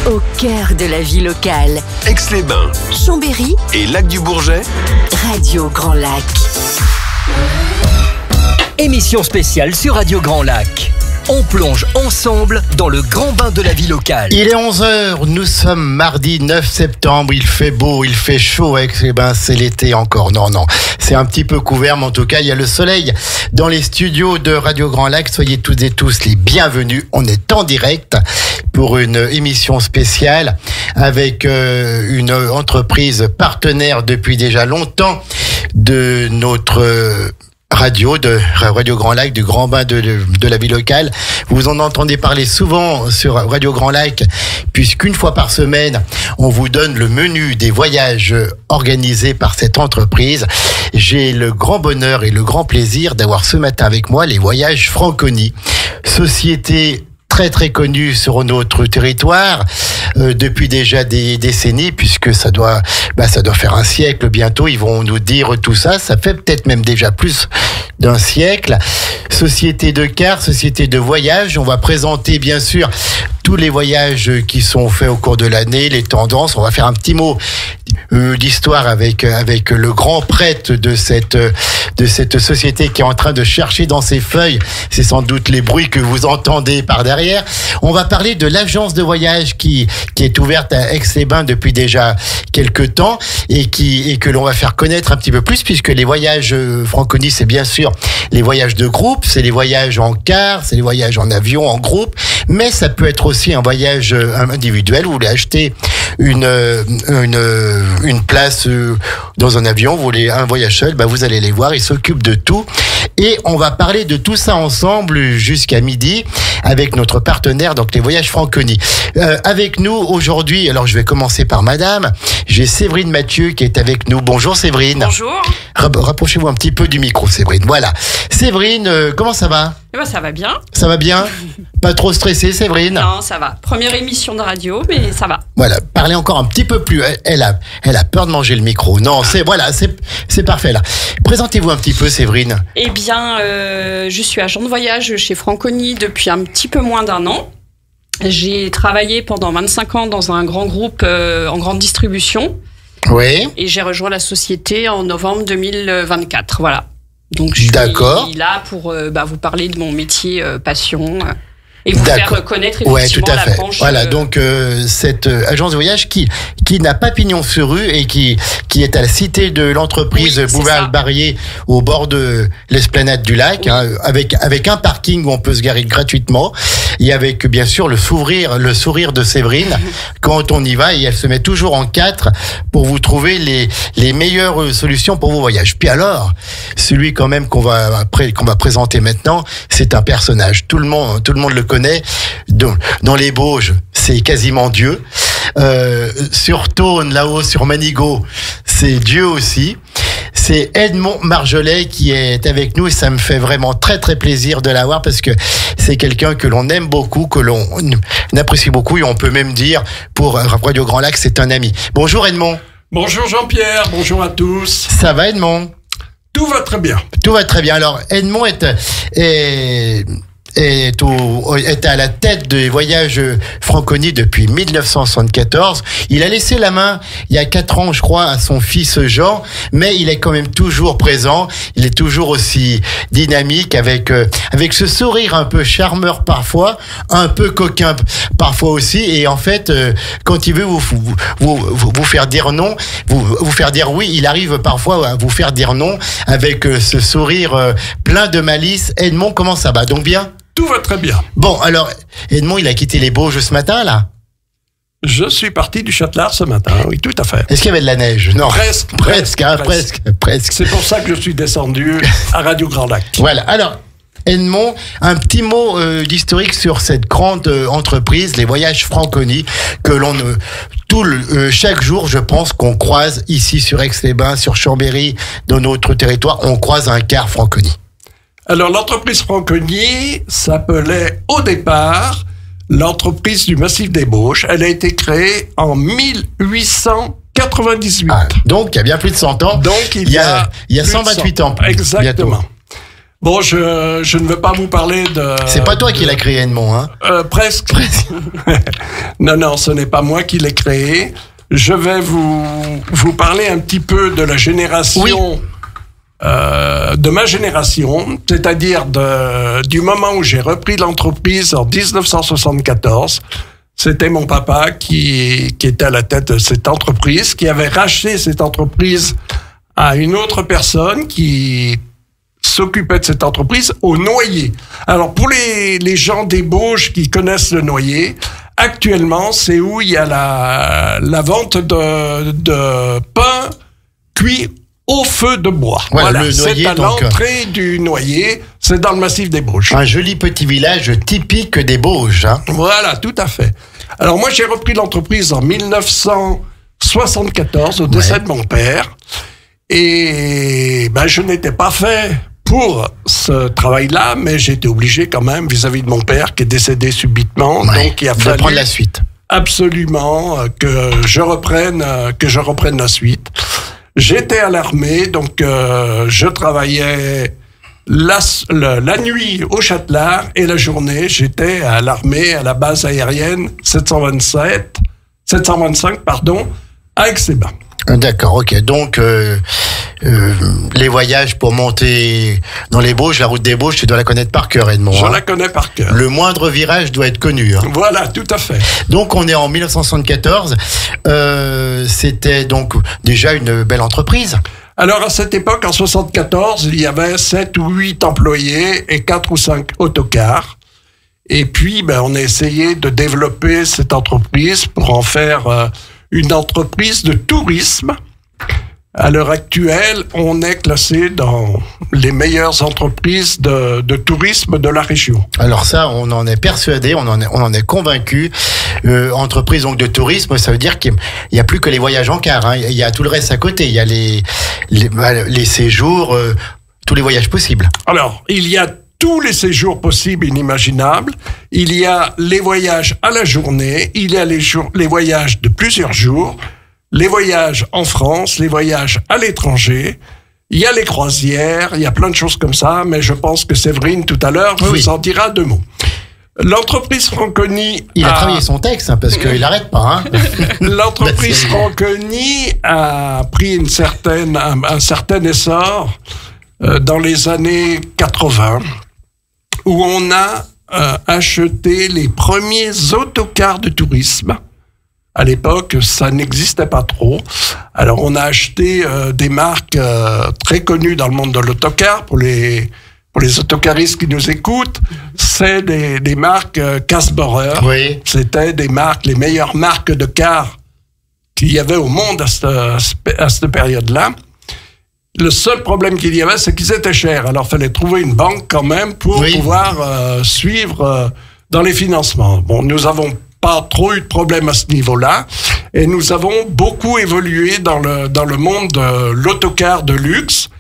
Au cœur de la vie locale. Aix-les-Bains, Chambéry et Lac-du-Bourget. Radio Grand Lac. Émission spéciale sur Radio Grand Lac. On plonge ensemble dans le grand bain de la vie locale. Il est 11h, nous sommes mardi 9 septembre, il fait beau, il fait chaud avec c'est l'été encore. Non, c'est un petit peu couvert, mais en tout cas, il y a le soleil dans les studios de Radio Grand Lac. Soyez toutes et tous les bienvenus. On est en direct pour une émission spéciale avec une entreprise partenaire depuis déjà longtemps de notre radio, de Radio Grand Lac, du grand bain de la vie locale. Vous en entendez parler souvent sur Radio Grand Lac, puisqu'une fois par semaine, on vous donne le menu des voyages organisés par cette entreprise. J'ai le grand bonheur et le grand plaisir d'avoir ce matin avec moi les Voyages Franconi, société très connue sur notre territoire depuis déjà des décennies, puisque ça doit faire un siècle bientôt. Ils vont nous dire tout ça. Ça fait peut-être même déjà plus d'un siècle. Société de cars, société de voyage. On va présenter bien sûr tous les voyages qui sont faits au cours de l'année, les tendances. On va faire un petit mot d'histoire avec le grand prêtre de cette société qui est en train de chercher dans ses feuilles. C'est sans doute les bruits que vous entendez par derrière. On va parler de l'agence de voyage qui est ouverte à Aix-les-Bains depuis déjà quelques temps et que l'on va faire connaître un petit peu plus, puisque les voyages Franconi, c'est bien sûr les voyages de groupe, c'est les voyages en car, c'est les voyages en avion, en groupe, mais ça peut être aussi un voyage individuel. Vous voulez acheter une place dans un avion, vous voulez un voyage seul, vous allez les voir, ils s'occupent de tout. Et on va parler de tout ça ensemble jusqu'à midi avec notre partenaire, donc les Voyages Franconi. Avec nous aujourd'hui, alors je vais commencer par madame, j'ai Séverine Mathieu qui est avec nous. Bonjour Séverine. Bonjour. Rapprochez-vous un petit peu du micro Séverine, voilà. Séverine, comment ça va ? Ça va bien. Ça va bien ? Pas trop stressée Séverine ? Non, ça va. Première émission de radio, mais ça va. Voilà, parlez encore un petit peu plus. Elle a peur de manger le micro. Non, c'est parfait là. Présentez-vous un petit peu Séverine. Eh bien, je suis agent de voyage chez Franconi depuis un petit peu moins d'un an. J'ai travaillé pendant 25 ans dans un grand groupe en grande distribution. Oui. Et j'ai rejoint la société en novembre 2024. Voilà. Donc je suis là pour vous parler de mon métier passion et vous faire connaître effectivement la branche. Voilà, donc cette agence de voyage qui n'a pas pignon sur rue et qui est à la cité de l'entreprise Bouvard-Barrier au bord de l'esplanade du lac, oui. Avec un parking où on peut se garer gratuitement et avec bien sûr le sourire de Séverine quand on y va, et elle se met toujours en 4 pour vous trouver les meilleures solutions pour vos voyages. Puis alors, celui quand même qu'on va présenter maintenant, c'est un personnage. Tout le monde le connaît. Dans les Bauges, c'est quasiment Dieu. Sur Tône, là-haut, sur Manigot, c'est Dieu aussi. C'est Edmond Marjolais qui est avec nous et ça me fait vraiment très plaisir de l'avoir parce que c'est quelqu'un que l'on aime beaucoup, que l'on apprécie beaucoup et on peut même dire pour Radio Grand Lac, c'est un ami. Bonjour Edmond. Bonjour Jean-Pierre, bonjour à tous. Ça va Edmond ? Tout va très bien. Tout va très bien. Alors Edmond est à la tête des voyages Franconi depuis 1974. Il a laissé la main il y a 4 ans, je crois, à son fils Jean, mais il est quand même toujours présent. Il est toujours aussi dynamique avec ce sourire un peu charmeur parfois, un peu coquin parfois aussi. Et en fait, quand il veut vous faire dire non, vous faire dire oui, il arrive parfois à vous faire dire non avec ce sourire plein de malice. Edmond, comment ça va ? Donc bien ? Tout va très bien. Bon, alors, Edmond, il a quitté les Bauges ce matin, là ? Je suis parti du Châtelard ce matin, oui, tout à fait. Est-ce qu'il y avait de la neige ? Non. Presque. C'est pour ça que je suis descendu à Radio Grand Lac. Voilà, alors, Edmond, un petit mot d'historique sur cette grande entreprise, les Voyages Franconi, que l'on chaque jour, je pense qu'on croise ici sur Aix-les-Bains, sur Chambéry, dans notre territoire, on croise un car Franconi. Alors, l'entreprise Franconi s'appelait au départ l'entreprise du Massif des Bauges. Elle a été créée en 1898. Donc, il y a bien plus de 100 ans. Donc, il y a 128 ans. Exactement. Bientôt. Bon, je ne veux pas vous parler de... C'est pas toi qui l'as créé, Edmond, hein ? Presque. Non, ce n'est pas moi qui l'ai créé. Je vais vous parler un petit peu de la génération, de ma génération, c'est-à-dire du moment où j'ai repris l'entreprise en 1974. C'était mon papa qui était à la tête de cette entreprise, qui avait racheté cette entreprise à une autre personne qui s'occupait de cette entreprise au Noyer. Alors, pour les gens des Bauges qui connaissent le Noyer, actuellement, c'est où il y a la vente de pain cuit au feu de bois. Voilà, le Noyer, c'est à l'entrée du Noyer, c'est dans le massif des Bauges. Un joli petit village typique des Bauges. Hein. Voilà, tout à fait. Alors moi, j'ai repris l'entreprise en 1974, au décès de mon père. Et je n'étais pas fait pour ce travail-là, mais j'étais obligé quand même, vis-à-vis de mon père qui est décédé subitement. Donc il a fallu prendre la suite. Absolument que je reprenne la suite. J'étais à l'armée, donc je travaillais la nuit au Châtelard et la journée, j'étais à l'armée, à la base aérienne 725, à Aix-les-Bains. D'accord, ok. Donc, les voyages pour monter dans les Bauges, la route des Bauges, tu dois la connaître par cœur, Edmond. Je la connais par cœur. Le moindre virage doit être connu. Hein. Voilà, tout à fait. Donc, on est en 1974. C'était donc déjà une belle entreprise. Alors, à cette époque, en 74, il y avait 7 ou 8 employés et 4 ou 5 autocars. Et puis, on a essayé de développer cette entreprise pour en faire une entreprise de tourisme. À l'heure actuelle, on est classé dans les meilleures entreprises de tourisme de la région. Alors ça, on en est persuadé, on en est convaincu. Entreprise donc de tourisme, ça veut dire qu'il n'y a plus que les voyages en car. Hein. Il y a tout le reste à côté. Il y a les séjours, tous les voyages possibles. Alors, il y a tous les séjours possibles et inimaginables. Il y a les voyages à la journée, il y a les voyages de plusieurs jours, les voyages en France, les voyages à l'étranger, il y a les croisières, il y a plein de choses comme ça, mais je pense que Séverine, tout à l'heure, vous en dira 2 mots. L'entreprise Franconi... Il a travaillé son texte, hein, parce qu'il n'arrête pas. Hein. L'entreprise Franconi a pris un certain essor dans les années 80, où on a acheté les premiers autocars de tourisme. À l'époque, ça n'existait pas trop. Alors, on a acheté des marques très connues dans le monde de l'autocar. Pour les autocaristes qui nous écoutent, c'est des marques Kasborer. Oui. C'était les meilleures marques de cars qu'il y avait au monde à cette période-là. Le seul problème qu'il y avait, c'est qu'ils étaient chers. Alors, il fallait trouver une banque quand même pour pouvoir suivre dans les financements. Bon, nous n'avons pas trop eu de problème à ce niveau-là. Et nous avons beaucoup évolué dans le monde de l'autocar de luxe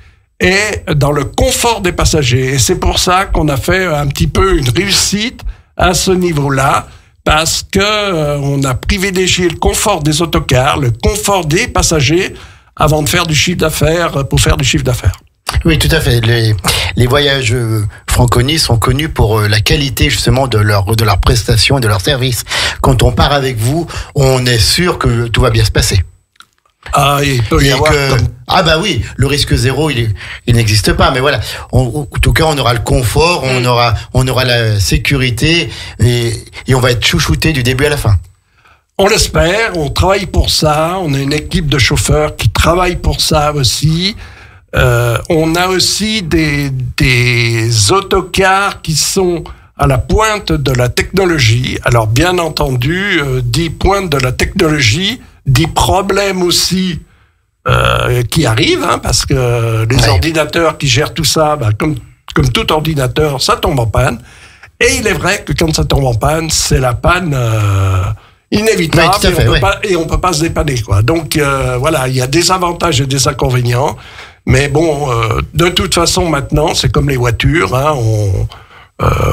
et dans le confort des passagers. Et c'est pour ça qu'on a fait un petit peu une réussite à ce niveau-là, parce que on a privilégié le confort des autocars, le confort des passagers, avant de faire du chiffre d'affaires, pour faire du chiffre d'affaires. Oui, tout à fait. Les voyages Franconi sont connus pour la qualité justement de leurs prestations et de leurs services. Quand on part avec vous, on est sûr que tout va bien se passer. Ah, il peut y avoir Ah bah oui, le risque zéro, il n'existe pas. Mais voilà, en tout cas, on aura le confort, on aura la sécurité et on va être chouchouté du début à la fin. On l'espère, on travaille pour ça, on a une équipe de chauffeurs qui travaille pour ça aussi. On a aussi des autocars qui sont à la pointe de la technologie. Alors bien entendu, dit pointe de la technologie, dit problème aussi qui arrivent, hein, parce que les ordinateurs qui gèrent tout ça, comme tout ordinateur, ça tombe en panne. Et il est vrai que quand ça tombe en panne, c'est la panne inévitable, et on peut pas se dépanner, quoi. Donc voilà, il y a des avantages et des inconvénients, mais bon, de toute façon maintenant, c'est comme les voitures, hein,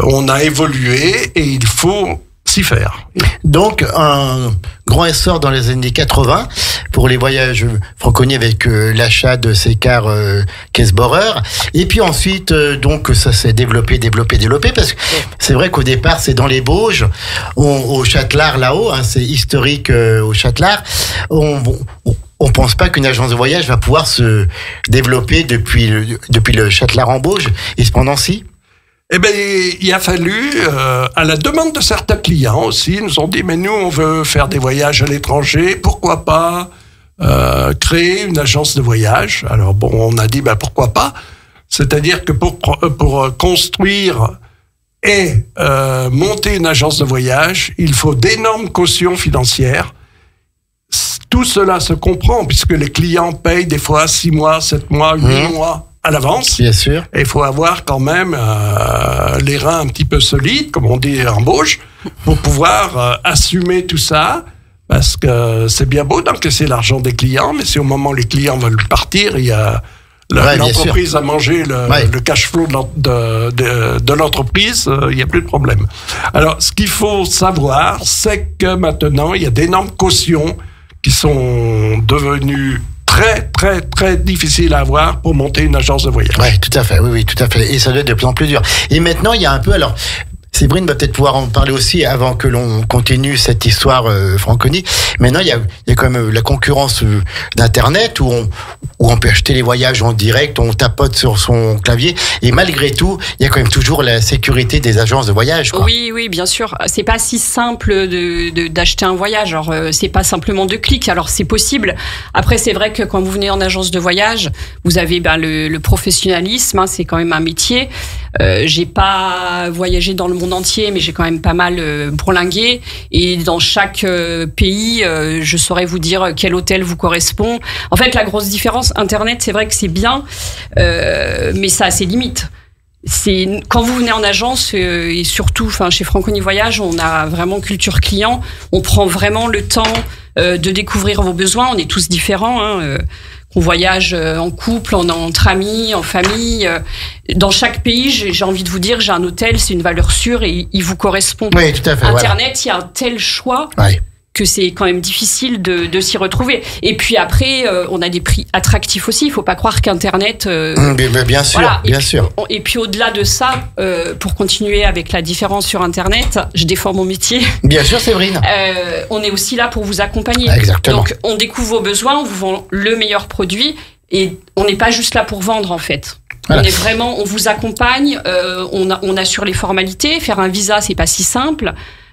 on a évolué et il faut s'y faire. Donc, un grand essor dans les années 80 pour les voyages francophones avec l'achat de ces cars Kässbohrer. Et puis ensuite, donc, ça s'est développé, parce que c'est vrai qu'au départ, c'est dans les Bauges, au Châtelard là-haut, hein, c'est historique au Châtelard. On pense pas qu'une agence de voyage va pouvoir se développer depuis le Châtelard en Bauges, et cependant si. Eh bien, il a fallu, à la demande de certains clients aussi, nous ont dit, mais nous, on veut faire des voyages à l'étranger, pourquoi pas créer une agence de voyage? Alors bon, on a dit, pourquoi pas? C'est-à-dire que pour construire et monter une agence de voyage, il faut d'énormes cautions financières. Tout cela se comprend, puisque les clients payent des fois 6 mois, 7 mois, 8 mois à l'avance. Bien sûr. Et il faut avoir quand même les reins un petit peu solides, comme on dit en Bauge, pour pouvoir assumer tout ça. Parce que c'est bien beau d'encaisser l'argent des clients, mais si au moment où les clients veulent partir, il y a l'entreprise a mangé le cash flow de l'entreprise, il n'y a plus de problème. Alors, ce qu'il faut savoir, c'est que maintenant, il y a d'énormes cautions qui sont devenues très, très, très difficiles à avoir pour monter une agence de voyage. Oui, tout à fait. Oui, tout à fait. Et ça doit être de plus en plus dur. Et maintenant, il y a un peu, alors, Séverine va peut-être pouvoir en parler aussi avant que l'on continue cette histoire Franconie. Maintenant, il y a quand même la concurrence d'Internet où on peut acheter les voyages en direct, on tapote sur son clavier. Et malgré tout, il y a quand même toujours la sécurité des agences de voyage, quoi. Oui, bien sûr. C'est pas si simple d'acheter un voyage. Alors, c'est pas simplement 2 clics. Alors, c'est possible. Après, c'est vrai que quand vous venez en agence de voyage, vous avez le professionnalisme. Hein, c'est quand même un métier. J'ai pas voyagé dans le monde entier, mais j'ai quand même pas mal bourlingué. Et dans chaque pays, je saurais vous dire quel hôtel vous correspond. En fait, la grosse différence, Internet, c'est vrai que c'est bien, mais ça a ses limites. C'est quand vous venez en agence et surtout, chez Franconie Voyage, on a vraiment culture client. On prend vraiment le temps de découvrir vos besoins. On est tous différents. Hein, on voyage en couple, entre amis, en famille. Dans chaque pays, j'ai envie de vous dire, j'ai un hôtel, c'est une valeur sûre et il vous correspond. Oui, tout à fait. Internet, il y a un tel choix. Ouais. Que c'est quand même difficile de s'y retrouver. Et puis après, on a des prix attractifs aussi. Il faut pas croire qu'Internet... bien sûr, voilà. Bien sûr. Et puis au-delà de ça, pour continuer avec la différence sur Internet, je défends mon métier. Bien sûr, Séverine. On est aussi là pour vous accompagner. Exactement. Donc, on découvre vos besoins, on vous vend le meilleur produit et on n'est pas juste là pour vendre, en fait. Voilà. On vous accompagne, on assure les formalités. Faire un visa, c'est pas si simple.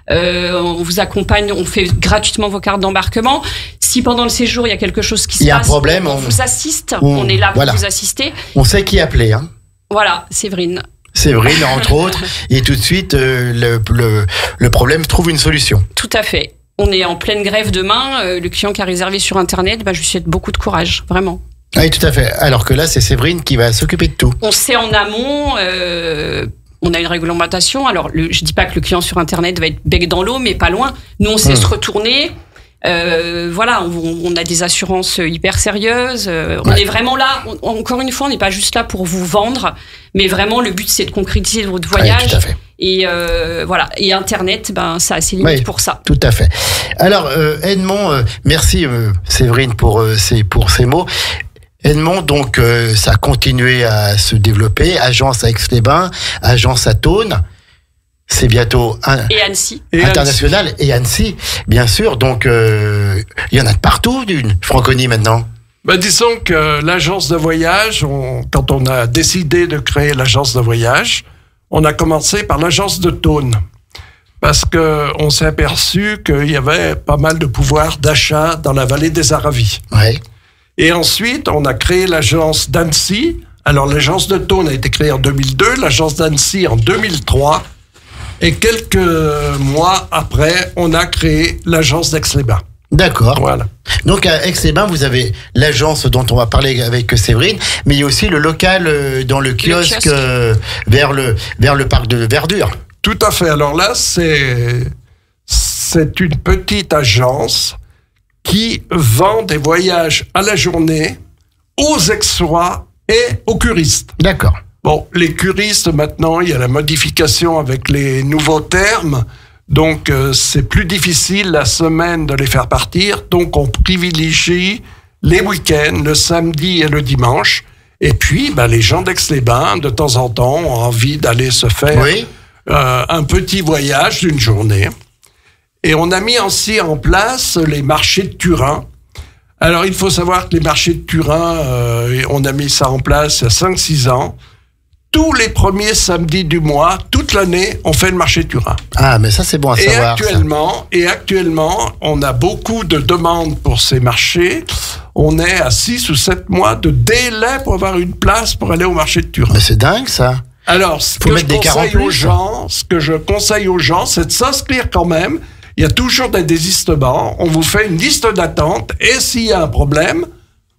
On vous accompagne, on fait gratuitement vos cartes d'embarquement. Si pendant le séjour il y a quelque chose qui se passe, il y a un problème, on vous assiste. On est là pour vous assister. On sait qui appeler. Hein. Voilà, Séverine. Séverine, entre autres. Et tout de suite, le problème trouve une solution. Tout à fait. On est en pleine grève demain. Le client qui a réservé sur Internet, je lui souhaite beaucoup de courage, vraiment. Oui, tout à fait. Alors que là, c'est Séverine qui va s'occuper de tout. On sait en amont. On a une réglementation. Alors, je dis pas que le client sur Internet va être bec dans l'eau, mais pas loin. Nous, on sait se retourner. On a des assurances hyper sérieuses. On est vraiment là. Encore une fois, on n'est pas juste là pour vous vendre, mais vraiment, le but, c'est de concrétiser votre voyage. Tout à fait. Et Et Internet, ça a ses limites pour ça. Tout à fait. Alors, Edmond, merci Séverine pour ces mots. Edmond, donc, ça a continué à se développer. Agence à Aix-les-Bains, agence à Thônes. C'est bientôt et Annecy. International et Annecy, bien sûr. Donc, il y en a de partout, d'une Franconie maintenant. Disons que l'agence de voyage, quand on a décidé de créer l'agence de voyage, on a commencé par l'agence de Thônes. Parce qu'on s'est aperçu qu'il y avait pas mal de pouvoir d'achat dans la vallée des Aravis. Ouais. Et ensuite, on a créé l'agence d'Annecy. Alors, l'agence de Thônes a été créée en 2002, l'agence d'Annecy en 2003. Et quelques mois après, on a créé l'agence d'Aix-les-Bains. D'accord. Voilà. Donc, à Aix-les-Bains, vous avez l'agence dont on va parler avec Séverine, mais il y a aussi le local dans le kiosque vers le parc de Verdure. Tout à fait. Alors là, c'est une petite agence qui vend des voyages à la journée aux Aixois et aux curistes. D'accord. Bon, les curistes, maintenant, il y a la modification avec les nouveaux termes. Donc, c'est plus difficile la semaine de les faire partir. Donc, on privilégie les week-ends, le samedi et le dimanche. Et puis, les gens d'Aix-les-Bains, de temps en temps, ont envie d'aller se faire un petit voyage d'une journée. Et on a mis aussi en place les marchés de Turin. Alors, il faut savoir que les marchés de Turin, on a mis ça en place il y a 5-6 ans. Tous les premiers samedis du mois, toute l'année, on fait le marché de Turin. Ah, mais ça, c'est bon à savoir. Et actuellement, on a beaucoup de demandes pour ces marchés. On est à 6 ou 7 mois de délai pour avoir une place pour aller au marché de Turin. Mais c'est dingue, ça. Alors, ce que je conseille aux gens, c'est de s'inscrire quand même. Il y a toujours des désistements. On vous fait une liste d'attente. Et s'il y a un problème,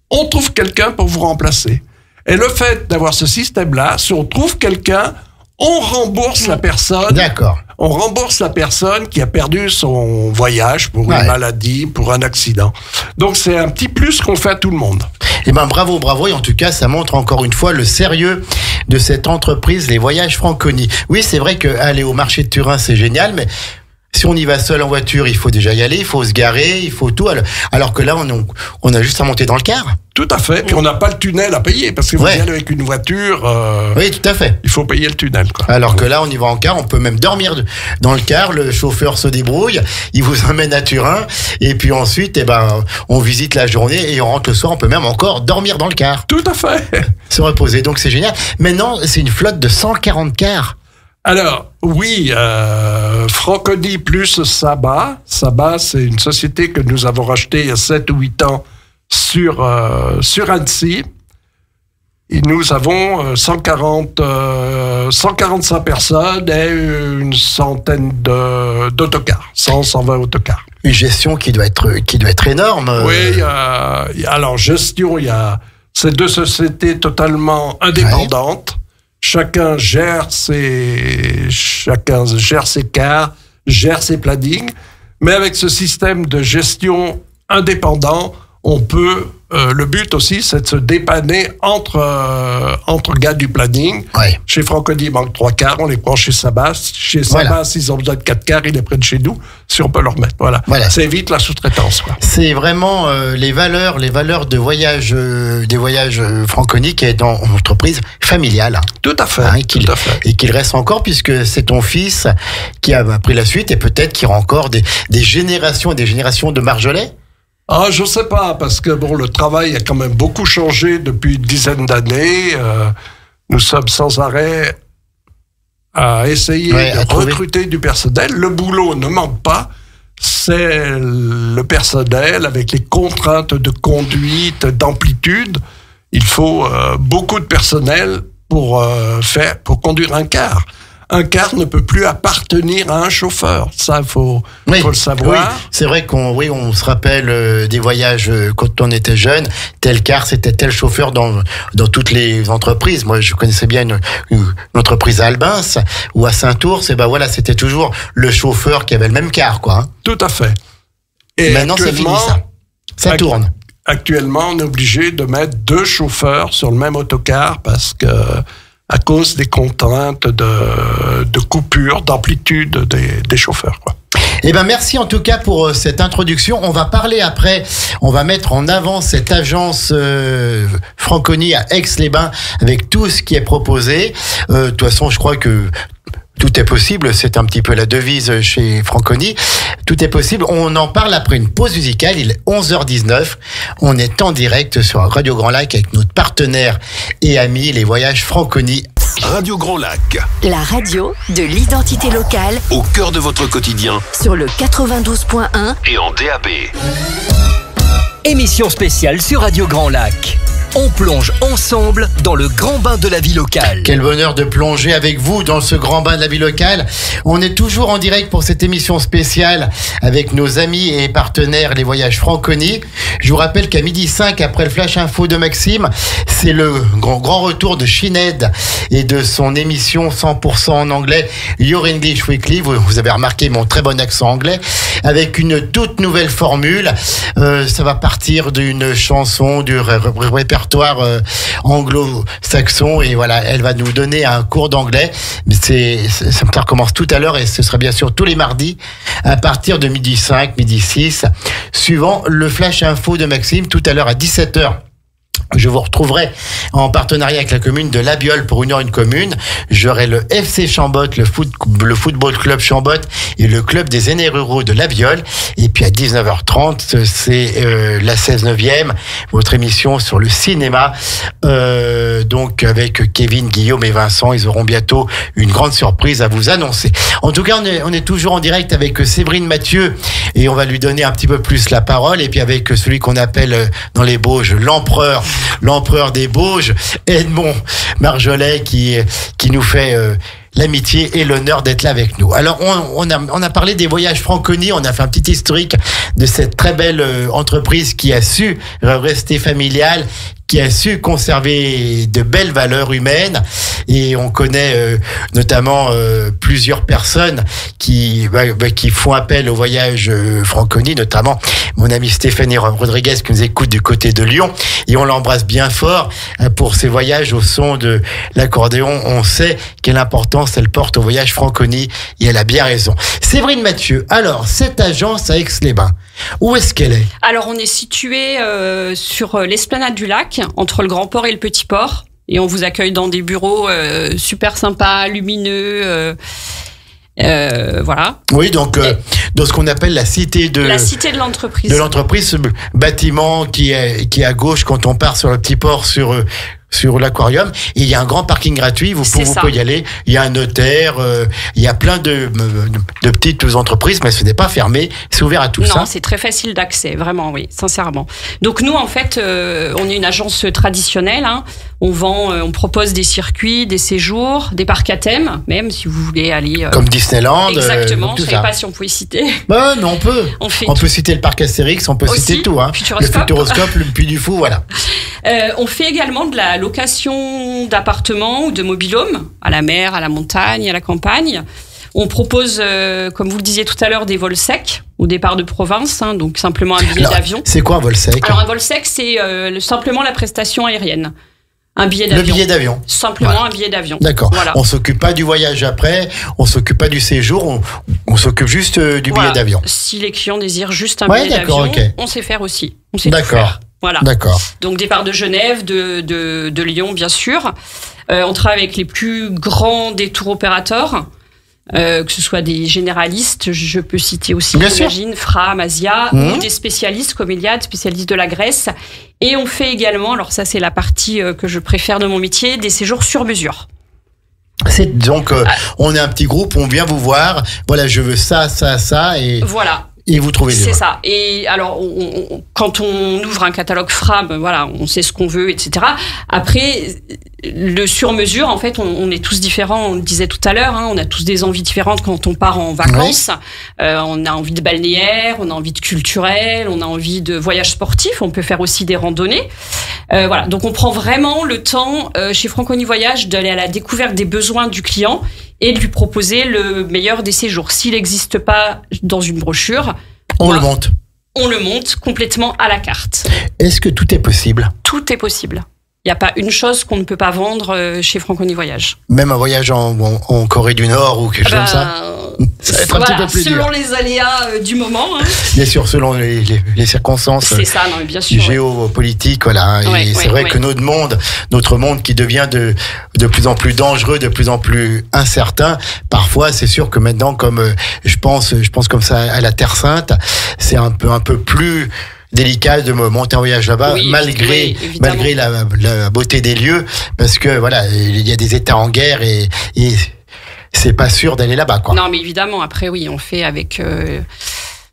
on trouve quelqu'un pour vous remplacer. Et le fait d'avoir ce système-là, si on trouve quelqu'un, on rembourse la personne. D'accord. On rembourse la personne qui a perdu son voyage pour une maladie, pour un accident. Donc, c'est un petit plus qu'on fait à tout le monde. Eh ben, bravo. Et en tout cas, ça montre encore une fois le sérieux de cette entreprise, les Voyages Franconi. Oui, c'est vrai qu'aller au marché de Turin, c'est génial, mais si on y va seul en voiture, il faut déjà y aller, il faut se garer, il faut tout. Alors que là, on a juste à monter dans le car. Tout à fait. Puis on n'a pas le tunnel à payer parce que vous y allez avec une voiture. Oui, tout à fait. Il faut payer le tunnel, quoi. Alors que là, on y va en car, on peut même dormir dans le car. Le chauffeur se débrouille, il vous emmène à Turin, et puis ensuite, on visite la journée et on rentre le soir. On peut même encore dormir dans le car. Tout à fait. Se reposer. Donc c'est génial. Maintenant, c'est une flotte de 140 cars. Alors, oui, Franconi plus Saba. Saba, c'est une société que nous avons rachetée il y a 7 ou 8 ans sur Annecy. Et nous avons 145 personnes et une centaine d'autocars, 120 autocars. Une gestion qui doit être énorme. Oui, alors gestion, il y a ces 2 sociétés totalement indépendantes. Chacun gère ses cars, gère ses plannings, mais avec ce système de gestion indépendant, on peut. Le but aussi, c'est de se dépanner entre gars du planning. Ouais. Chez Franconi, il manque 3 cars, on les prend chez Sabas. Chez Sabas, s'ils ont besoin de 4 cars, il est près de chez nous, si on peut leur mettre. Voilà. Ça évite la sous-traitance, quoi. C'est vraiment les valeurs de voyage, des voyages Franconi qui est dans une entreprise familiale. Tout à fait. Tout à fait. Et qu'il reste encore, puisque c'est ton fils qui a pris la suite, et peut-être qu'il y aura encore des générations et des générations de Marjolais. Ah, je sais pas, parce que le travail a quand même beaucoup changé depuis une dizaine d'années. Nous sommes sans arrêt à essayer de recruter du personnel. Le boulot ne manque pas. C'est le personnel avec les contraintes de conduite, d'amplitude. Il faut beaucoup de personnel pour conduire un car. Un car ne peut plus appartenir à un chauffeur. Ça, faut le savoir. Oui, c'est vrai on se rappelle des voyages quand on était jeune. Tel car, c'était tel chauffeur dans toutes les entreprises. Moi, je connaissais bien une entreprise à Albins ou à Saint-Ours. Et c'était toujours le chauffeur qui avait le même car, quoi. Tout à fait. Et maintenant, c'est fini, ça. Ça tourne. Actuellement, on est obligé de mettre 2 chauffeurs sur le même autocar parce que à cause des contraintes de coupure, d'amplitude des chauffeurs, quoi. Merci en tout cas pour cette introduction. On va parler après, on va mettre en avant cette agence Franconi à Aix-les-Bains avec tout ce qui est proposé. De toute façon, je crois que tout est possible, c'est un petit peu la devise chez Franconi. Tout est possible. On en parle après une pause musicale. Il est 11h19. On est en direct sur Radio Grand Lac avec notre partenaire et ami, les Voyages Franconi. Radio Grand Lac. La radio de l'identité locale. Au cœur de votre quotidien. Sur le 92.1 et en DAB. Émission spéciale sur Radio Grand Lac. On plonge ensemble dans le grand bain de la vie locale. Quel bonheur de plonger avec vous dans ce grand bain de la vie locale. On est toujours en direct pour cette émission spéciale avec nos amis et partenaires, les Voyages Franconi. Je vous rappelle qu'à 12h05, après le Flash Info de Maxime, c'est le grand retour de Sinead et de son émission 100% en anglais, Your English Weekly. Vous avez remarqué mon très bon accent anglais, avec une toute nouvelle formule. Ça va partir d'une chanson, du répertoire répertoire anglo-saxon. Et voilà, elle va nous donner un cours d'anglais. Mais ça recommence tout à l'heure et ce sera bien sûr tous les mardis à partir de 12h05, 12h06, suivant le flash info de Maxime tout à l'heure à 17h. Je vous retrouverai en partenariat avec la commune de La Biole pour 1h1 commune. J'aurai le FC Chambotte, le football club Chambotte et le club des aînés ruraux de La Biole. Et puis à 19h30, c'est la 16/9e, votre émission sur le cinéma. Donc avec Kevin, Guillaume et Vincent, ils auront bientôt une grande surprise à vous annoncer. En tout cas, on est toujours en direct avec Séverine Mathieu et on va lui donner un petit peu plus la parole. Et puis avec celui qu'on appelle dans les Bauges l'empereur des Bauges, Edmond Marjolais, qui nous fait l'amitié et l'honneur d'être là avec nous. Alors, on a parlé des voyages Franconi, on a fait un petit historique de cette très belle entreprise qui a su rester familiale, qui a su conserver de belles valeurs humaines, et on connaît notamment plusieurs personnes qui font appel au voyage Franconi, notamment mon ami Stéphanie Rodriguez qui nous écoute du côté de Lyon, et on l'embrasse bien fort pour ses voyages au son de l'accordéon. On sait quelle importance elle porte au voyage Franconi, et elle a bien raison. Séverine Mathieu, alors cette agence à Aix-les-Bains, où est-ce qu'elle est? Alors on est situé sur l'esplanade du lac, entre le Grand Port et le Petit Port, et on vous accueille dans des bureaux super sympas, lumineux. Voilà. Oui, donc dans ce qu'on appelle la cité de l'entreprise. De l'entreprise, ce bâtiment qui est à gauche quand on part sur le Petit Port sur l'aquarium, et il y a un grand parking gratuit, vous pouvez y aller, il y a un notaire, il y a plein de petites entreprises, mais ce n'est pas fermé, c'est ouvert à tous. Non, c'est très facile d'accès, vraiment, oui, sincèrement. Donc nous, en fait, on est une agence traditionnelle, hein. On propose des circuits, des séjours, des parcs à thème, même si vous voulez aller... Comme Disneyland. Exactement, je ne sais pas si on pouvait citer. Ben non, on peut citer le parc Astérix, on peut citer tout. Hein. Le Futuroscope, le Puy du Fou, voilà. On fait également de la location d'appartements ou de mobil-homes, à la mer, à la montagne, à la campagne. On propose, comme vous le disiez tout à l'heure, des vols secs au départ de province, hein, donc simplement un billet d'avion. C'est quoi un vol sec? Alors un vol sec, c'est simplement la prestation aérienne. Un billet d'avion. Le billet d'avion. Simplement voilà. Un billet d'avion. D'accord. Voilà. On s'occupe pas du voyage après, on s'occupe pas du séjour, on s'occupe juste du billet d'avion. Si les clients désirent juste un billet d'avion, on sait faire aussi. On sait tout faire. Voilà. D'accord. Donc départ de Genève, de Lyon bien sûr. On travaille avec les plus grands des tours opérateurs, que ce soit des généralistes, je peux citer aussi, j'imagine, Fram, Asia, ou des spécialistes comme Iliad, spécialistes de la Grèce. Et on fait également, alors ça c'est la partie que je préfère de mon métier, des séjours sur mesure. Donc on est un petit groupe, on vient vous voir, voilà je veux ça, et... Voilà. Et vous trouvez c'est ça. Et alors, quand on ouvre un catalogue Fram, voilà, on sait ce qu'on veut, etc. Après, le sur-mesure, en fait, on est tous différents. On le disait tout à l'heure, hein, on a tous des envies différentes quand on part en vacances. Oui. On a envie de balnéaire, on a envie de culturel, on a envie de voyage sportif. On peut faire aussi des randonnées. Voilà. Donc, on prend vraiment le temps chez Franconi Voyage d'aller à la découverte des besoins du client et de lui proposer le meilleur des séjours. S'il n'existe pas dans une brochure, on le monte. On le monte complètement à la carte. Est-ce que tout est possible? Tout est possible. Il n'y a pas une chose qu'on ne peut pas vendre chez Franconi Voyage. Même un voyage en Corée du Nord ou quelque chose comme ça? Ça va être un petit peu plus selon dur. les aléas du moment. Hein. Bien sûr, selon les circonstances bien sûr, géopolitiques. Voilà. Et c'est vrai que notre monde qui devient de plus en plus dangereux, de plus en plus incertain, parfois c'est sûr que maintenant, comme je pense comme ça à la Terre Sainte, c'est un peu plus délicat de monter en voyage là-bas, malgré la beauté des lieux, parce que voilà, il y a des États en guerre et c'est pas sûr d'aller là-bas, quoi. Non, mais évidemment, après oui, on fait avec.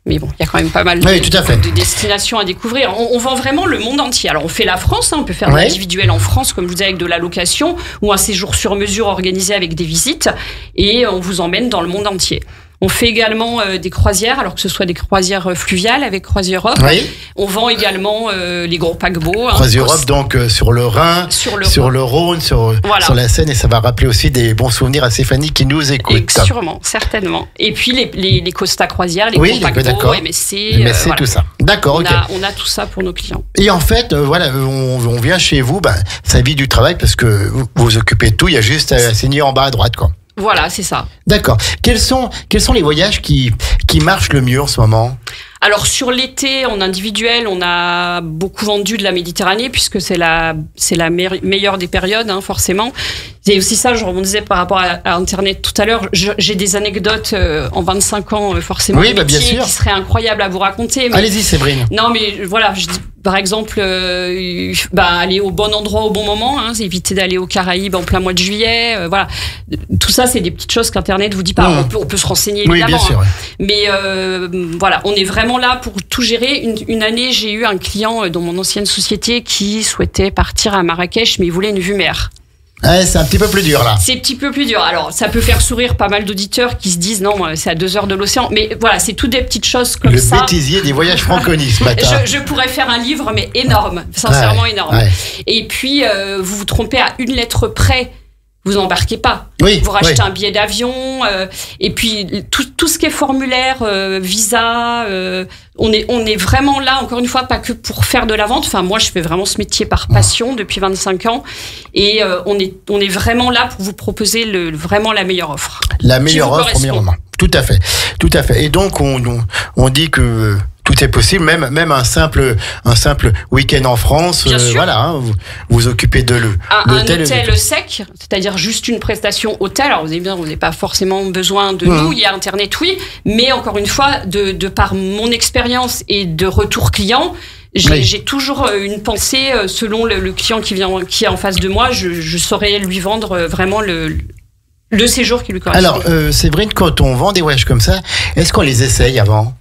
Mais bon, il y a quand même pas mal de destinations à découvrir. On vend vraiment le monde entier. Alors, on fait la France, hein, on peut faire de l'individuel en France, comme je vous disais, avec de la location, ou un séjour sur mesure organisé avec des visites, et on vous emmène dans le monde entier. On fait également des croisières, alors que ce soit des croisières fluviales avec CroisiEurope. Oui. On vend également les gros paquebots. CroisiEurope, donc sur le Rhin, sur le Rhône, sur la Seine, et ça va rappeler aussi des bons souvenirs à Stéphanie qui nous écoute. Sûrement, certainement. Et puis les Costa croisières, les gros paquebots, MSC, voilà. Tout ça. D'accord, ok. On a tout ça pour nos clients. Et en fait, on vient chez vous, ça évite du travail parce que vous vous occupez de tout, il y a juste à signer en bas à droite, quoi. Voilà, c'est ça. D'accord. Quels sont les voyages qui marchent le mieux en ce moment ? Alors sur l'été, en individuel, on a beaucoup vendu de la Méditerranée puisque c'est la meilleure des périodes, forcément. Et aussi ça, je rebondissais par rapport à Internet tout à l'heure. J'ai des anecdotes en 25 ans, forcément, oui, bien sûr, qui seraient incroyables à vous raconter. Mais... Allez-y, Séverine. Non, mais voilà, je dis par exemple, aller au bon endroit au bon moment, éviter d'aller aux Caraïbes en plein mois de juillet. Voilà, tout ça, c'est des petites choses qu'Internet vous dit pas. On peut se renseigner évidemment. Oui, bien sûr. Mais voilà, on est vraiment là pour tout gérer. Une année, j'ai eu un client dans mon ancienne société qui souhaitait partir à Marrakech, mais il voulait une vue mer. Ouais, c'est un petit peu plus dur, là. C'est un petit peu plus dur. Alors, ça peut faire sourire pas mal d'auditeurs qui se disent non, c'est à 2 heures de l'océan. Mais voilà, c'est toutes des petites choses comme ça. Le bêtisier des voyages francophones ce matin. Je pourrais faire un livre, mais énorme. Sincèrement énorme. Ouais. Et puis, vous vous trompez à une lettre près. Vous embarquez pas. Oui, vous rachetez un billet d'avion. Et puis, tout ce qui est formulaire, visa, on est vraiment là, encore une fois, pas que pour faire de la vente. Enfin, moi, je fais vraiment ce métier par passion depuis 25 ans. Et on est vraiment là pour vous proposer vraiment la meilleure offre. La meilleure offre, premièrement. Tout à fait. Tout à fait. Et donc, on dit que tout est possible, même un simple week-end en France. Voilà, vous occupez de un hôtel sec, c'est-à-dire juste une prestation hôtel. Alors vous n'avez pas forcément besoin de nous. Il y a Internet, oui, mais encore une fois, de par mon expérience et de retour client. J'ai toujours une pensée selon le client qui est en face de moi. Je saurais lui vendre vraiment le séjour qui lui correspond. Alors, Séverine, quand on vend des voyages comme ça, est-ce qu'on les essaye avant ?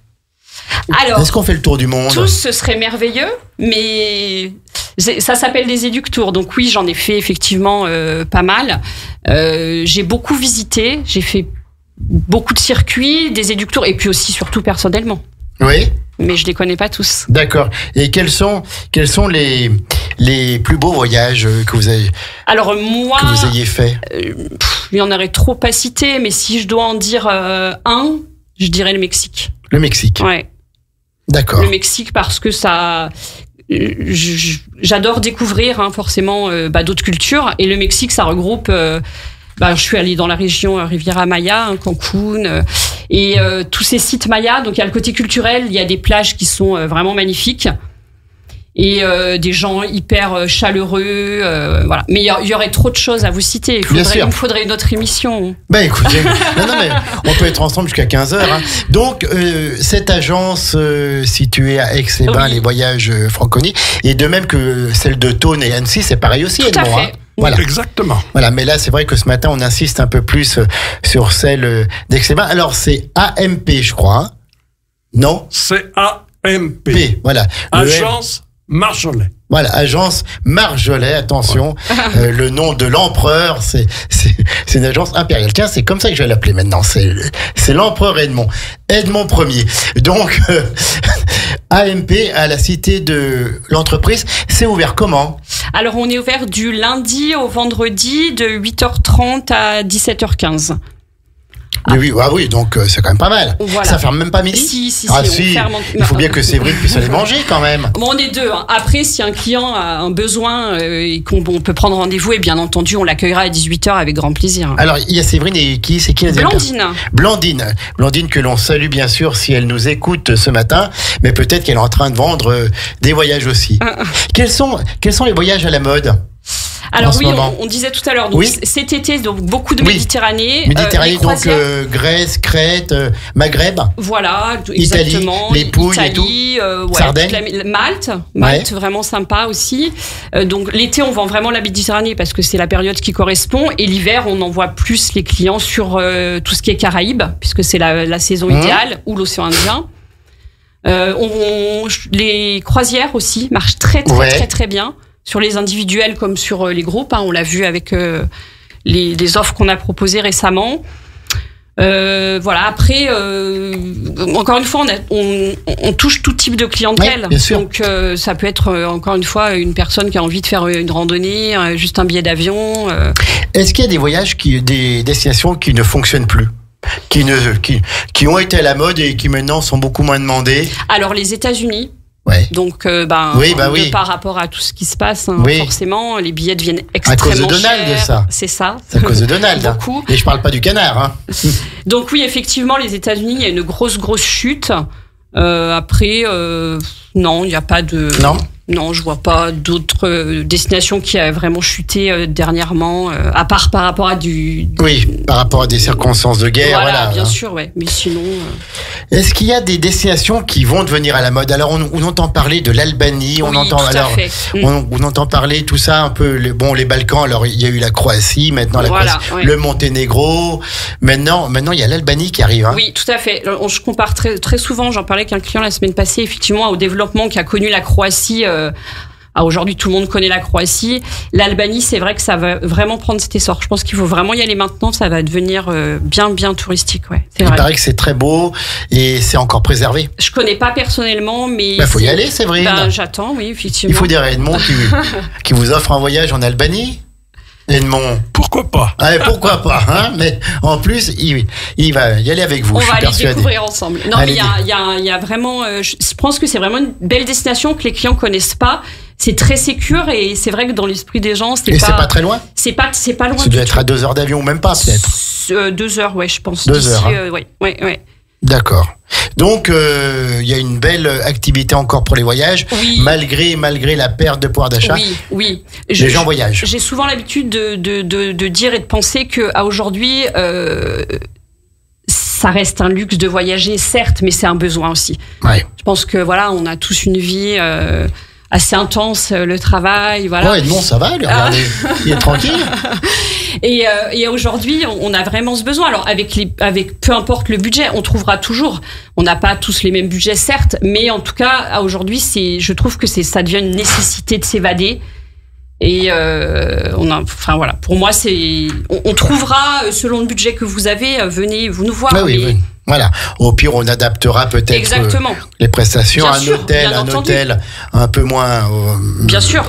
Alors, est-ce qu'on fait le tour du monde ? Tous, ce serait merveilleux, mais ça s'appelle des éductours. Donc oui, j'en ai fait effectivement pas mal. J'ai beaucoup visité, j'ai fait beaucoup de circuits, des éductours, et puis aussi surtout personnellement. Oui. Mais je les connais pas tous. D'accord. Et quels sont les plus beaux voyages que vous avez fait ? Il y en aurait trop à citer, mais si je dois en dire un, je dirais le Mexique. Le Mexique. Ouais. D'accord. Le Mexique parce que ça, j'adore découvrir forcément d'autres cultures, et le Mexique ça regroupe. Je suis allée dans la région Riviera Maya, Cancun, et tous ces sites mayas. Donc il y a le côté culturel, il y a des plages qui sont vraiment magnifiques. Et des gens hyper chaleureux, voilà. Mais il y aurait trop de choses à vous citer. Il me faudrait une autre émission. Écoutez, non, mais on peut être ensemble jusqu'à 15h. Donc, cette agence située à Aix-les-Bains, les voyages francophones, et de même que celle de Thônes et Annecy, c'est pareil aussi, Tout à fait. Voilà. Exactement. Voilà, mais là, c'est vrai que ce matin, on insiste un peu plus sur celle d'Aix-les-Bains. Alors, c'est AMP, je crois. Non ? C'est AMP. Voilà. Agence Marjolais. Voilà, agence Marjolais, attention, le nom de l'empereur, c'est une agence impériale. Tiens, c'est comme ça que je vais l'appeler maintenant, c'est l'empereur Edmond Ier. Donc, AMP à la cité de l'entreprise, c'est ouvert comment ? Alors, on est ouvert du lundi au vendredi de 8h30 à 17h15. Oui, donc c'est quand même pas mal. Voilà. Ça ferme même pas midi ? Si. Il faut bien que Séverine puisse aller manger quand même. Bon, on est deux. Après, si un client a un besoin et qu'on peut prendre rendez-vous, et bien entendu, on l'accueillera à 18h avec grand plaisir. Alors, il y a Séverine et c'est qui la deuxième ? Blandine que l'on salue bien sûr si elle nous écoute ce matin, mais peut-être qu'elle est en train de vendre des voyages aussi. Quels sont les voyages à la mode ? Alors oui, on disait tout à l'heure, donc cet été, donc beaucoup de Méditerranée. Méditerranée, donc Grèce, Crète, Maghreb. Voilà, exactement. Les Pouilles Italie, et tout. Sardaigne. Malte, vraiment sympa aussi. Donc l'été, on vend vraiment la Méditerranée parce que c'est la période qui correspond. Et l'hiver, on envoie plus les clients sur tout ce qui est Caraïbes, puisque c'est la saison idéale, ou l'océan Indien. Les croisières aussi marchent très bien. Sur les individuels comme sur les groupes, on l'a vu avec les offres qu'on a proposées récemment. Voilà. Après, encore une fois, on touche tout type de clientèle. Oui, bien sûr. Donc, ça peut être encore une fois une personne qui a envie de faire une randonnée, juste un billet d'avion. Est-ce qu'il y a des voyages, des destinations qui ne fonctionnent plus, qui ont été à la mode et qui maintenant sont beaucoup moins demandées? Alors, les États-Unis. Ouais. Donc, oui. par rapport à tout ce qui se passe, Oui. forcément, les billets deviennent À extrêmement cause de Donald, chers. ça. C'est ça. C'est à cause de Donald. hein. Beaucoup. Et je parle pas du canard. Hein. Donc oui, effectivement, les États-Unis, il y a une grosse chute. Après, non, il n'y a pas de... Non, je vois pas d'autres destinations qui a vraiment chuté dernièrement, à part par rapport à Oui, par rapport à des circonstances de guerre. Voilà, bien hein. sûr, ouais. Mais sinon... Est-ce qu'il y a des destinations qui vont devenir à la mode? Alors, on entend parler de l'Albanie, Oui, tout à fait. on entend parler tout ça un peu. Les Balkans. Alors, il y a eu la Croatie, maintenant Voilà, Croatie, ouais. le Monténégro. Maintenant, il y a l'Albanie qui arrive. Hein. Oui, tout à fait. Je compare très souvent. J'en parlais avec un client la semaine passée, effectivement, au développement qu'a connu la Croatie. Aujourd'hui, tout le monde connaît la Croatie. L'Albanie, c'est vrai que ça va vraiment prendre cet essor. Je pense qu'il faut vraiment y aller maintenant. Ça va devenir bien touristique. Ouais, c'est vrai. Il paraît que c'est très beau et c'est encore préservé. Je connais pas personnellement, mais Faut y aller, Séverine. J'attends, oui, effectivement. Il faut dire à Edmond qui vous offre un voyage en Albanie. Edmond. Pourquoi pas? Pourquoi pas, hein? Mais en plus, il va y aller avec vous. On je suis va aller persuadé. découvrir ensemble. Non, Allez, mais il y a vraiment. Je pense que c'est vraiment une belle destination que les clients connaissent pas. C'est très sécure et c'est vrai que dans l'esprit des gens, c'est C'est pas loin. Ça doit être à 2 heures d'avion ou même pas, peut-être. 2 heures, ouais, je pense. 2 heures. Ouais. D'accord. Donc, il y a une belle activité encore pour les voyages, Oui. malgré la perte de pouvoir d'achat. Oui. Les gens voyagent. J'ai souvent l'habitude de dire et de penser qu'à aujourd'hui, ça reste un luxe de voyager, certes, mais c'est un besoin aussi. Ouais. Je pense que voilà, on a tous une vie assez intense, le travail, voilà. Oh, Edmond, ça va, regardez, il est tranquille. Et aujourd'hui, on a vraiment ce besoin. Alors avec peu importe le budget, on trouvera toujours. On n'a pas tous les mêmes budgets, certes, mais en tout cas, aujourd'hui, je trouve que ça devient une nécessité de s'évader. Et voilà. Pour moi, on trouvera selon le budget que vous avez. Venez, vous nous voir. Oui. Voilà. Au pire, on adaptera peut-être les prestations à un hôtel un peu moins. Bien sûr.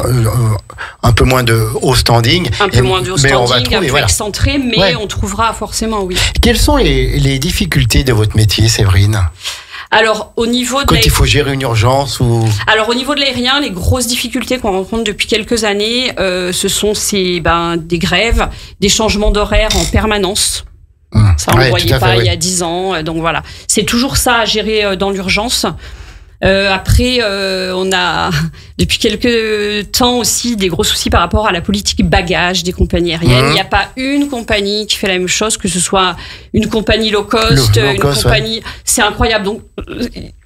Un peu moins de haut standing. Un peu moins de haut standing, un peu voilà. excentré, mais on trouvera forcément, oui. Quelles sont les difficultés de votre métier, Séverine? Alors, au niveau de quand il faut gérer une urgence ou... Alors, au niveau de l'aérien, les grosses difficultés qu'on rencontre depuis quelques années, ce sont des grèves, des changements d'horaire en permanence. Ça, on ne voyait pas il y a 10 ans. Donc voilà, c'est toujours ça à gérer dans l'urgence. Après, on a depuis quelques temps aussi des gros soucis par rapport à la politique bagage des compagnies aériennes. Il n'y a pas une compagnie qui fait la même chose, que ce soit une compagnie low cost, une compagnie... Ouais. C'est incroyable. Donc,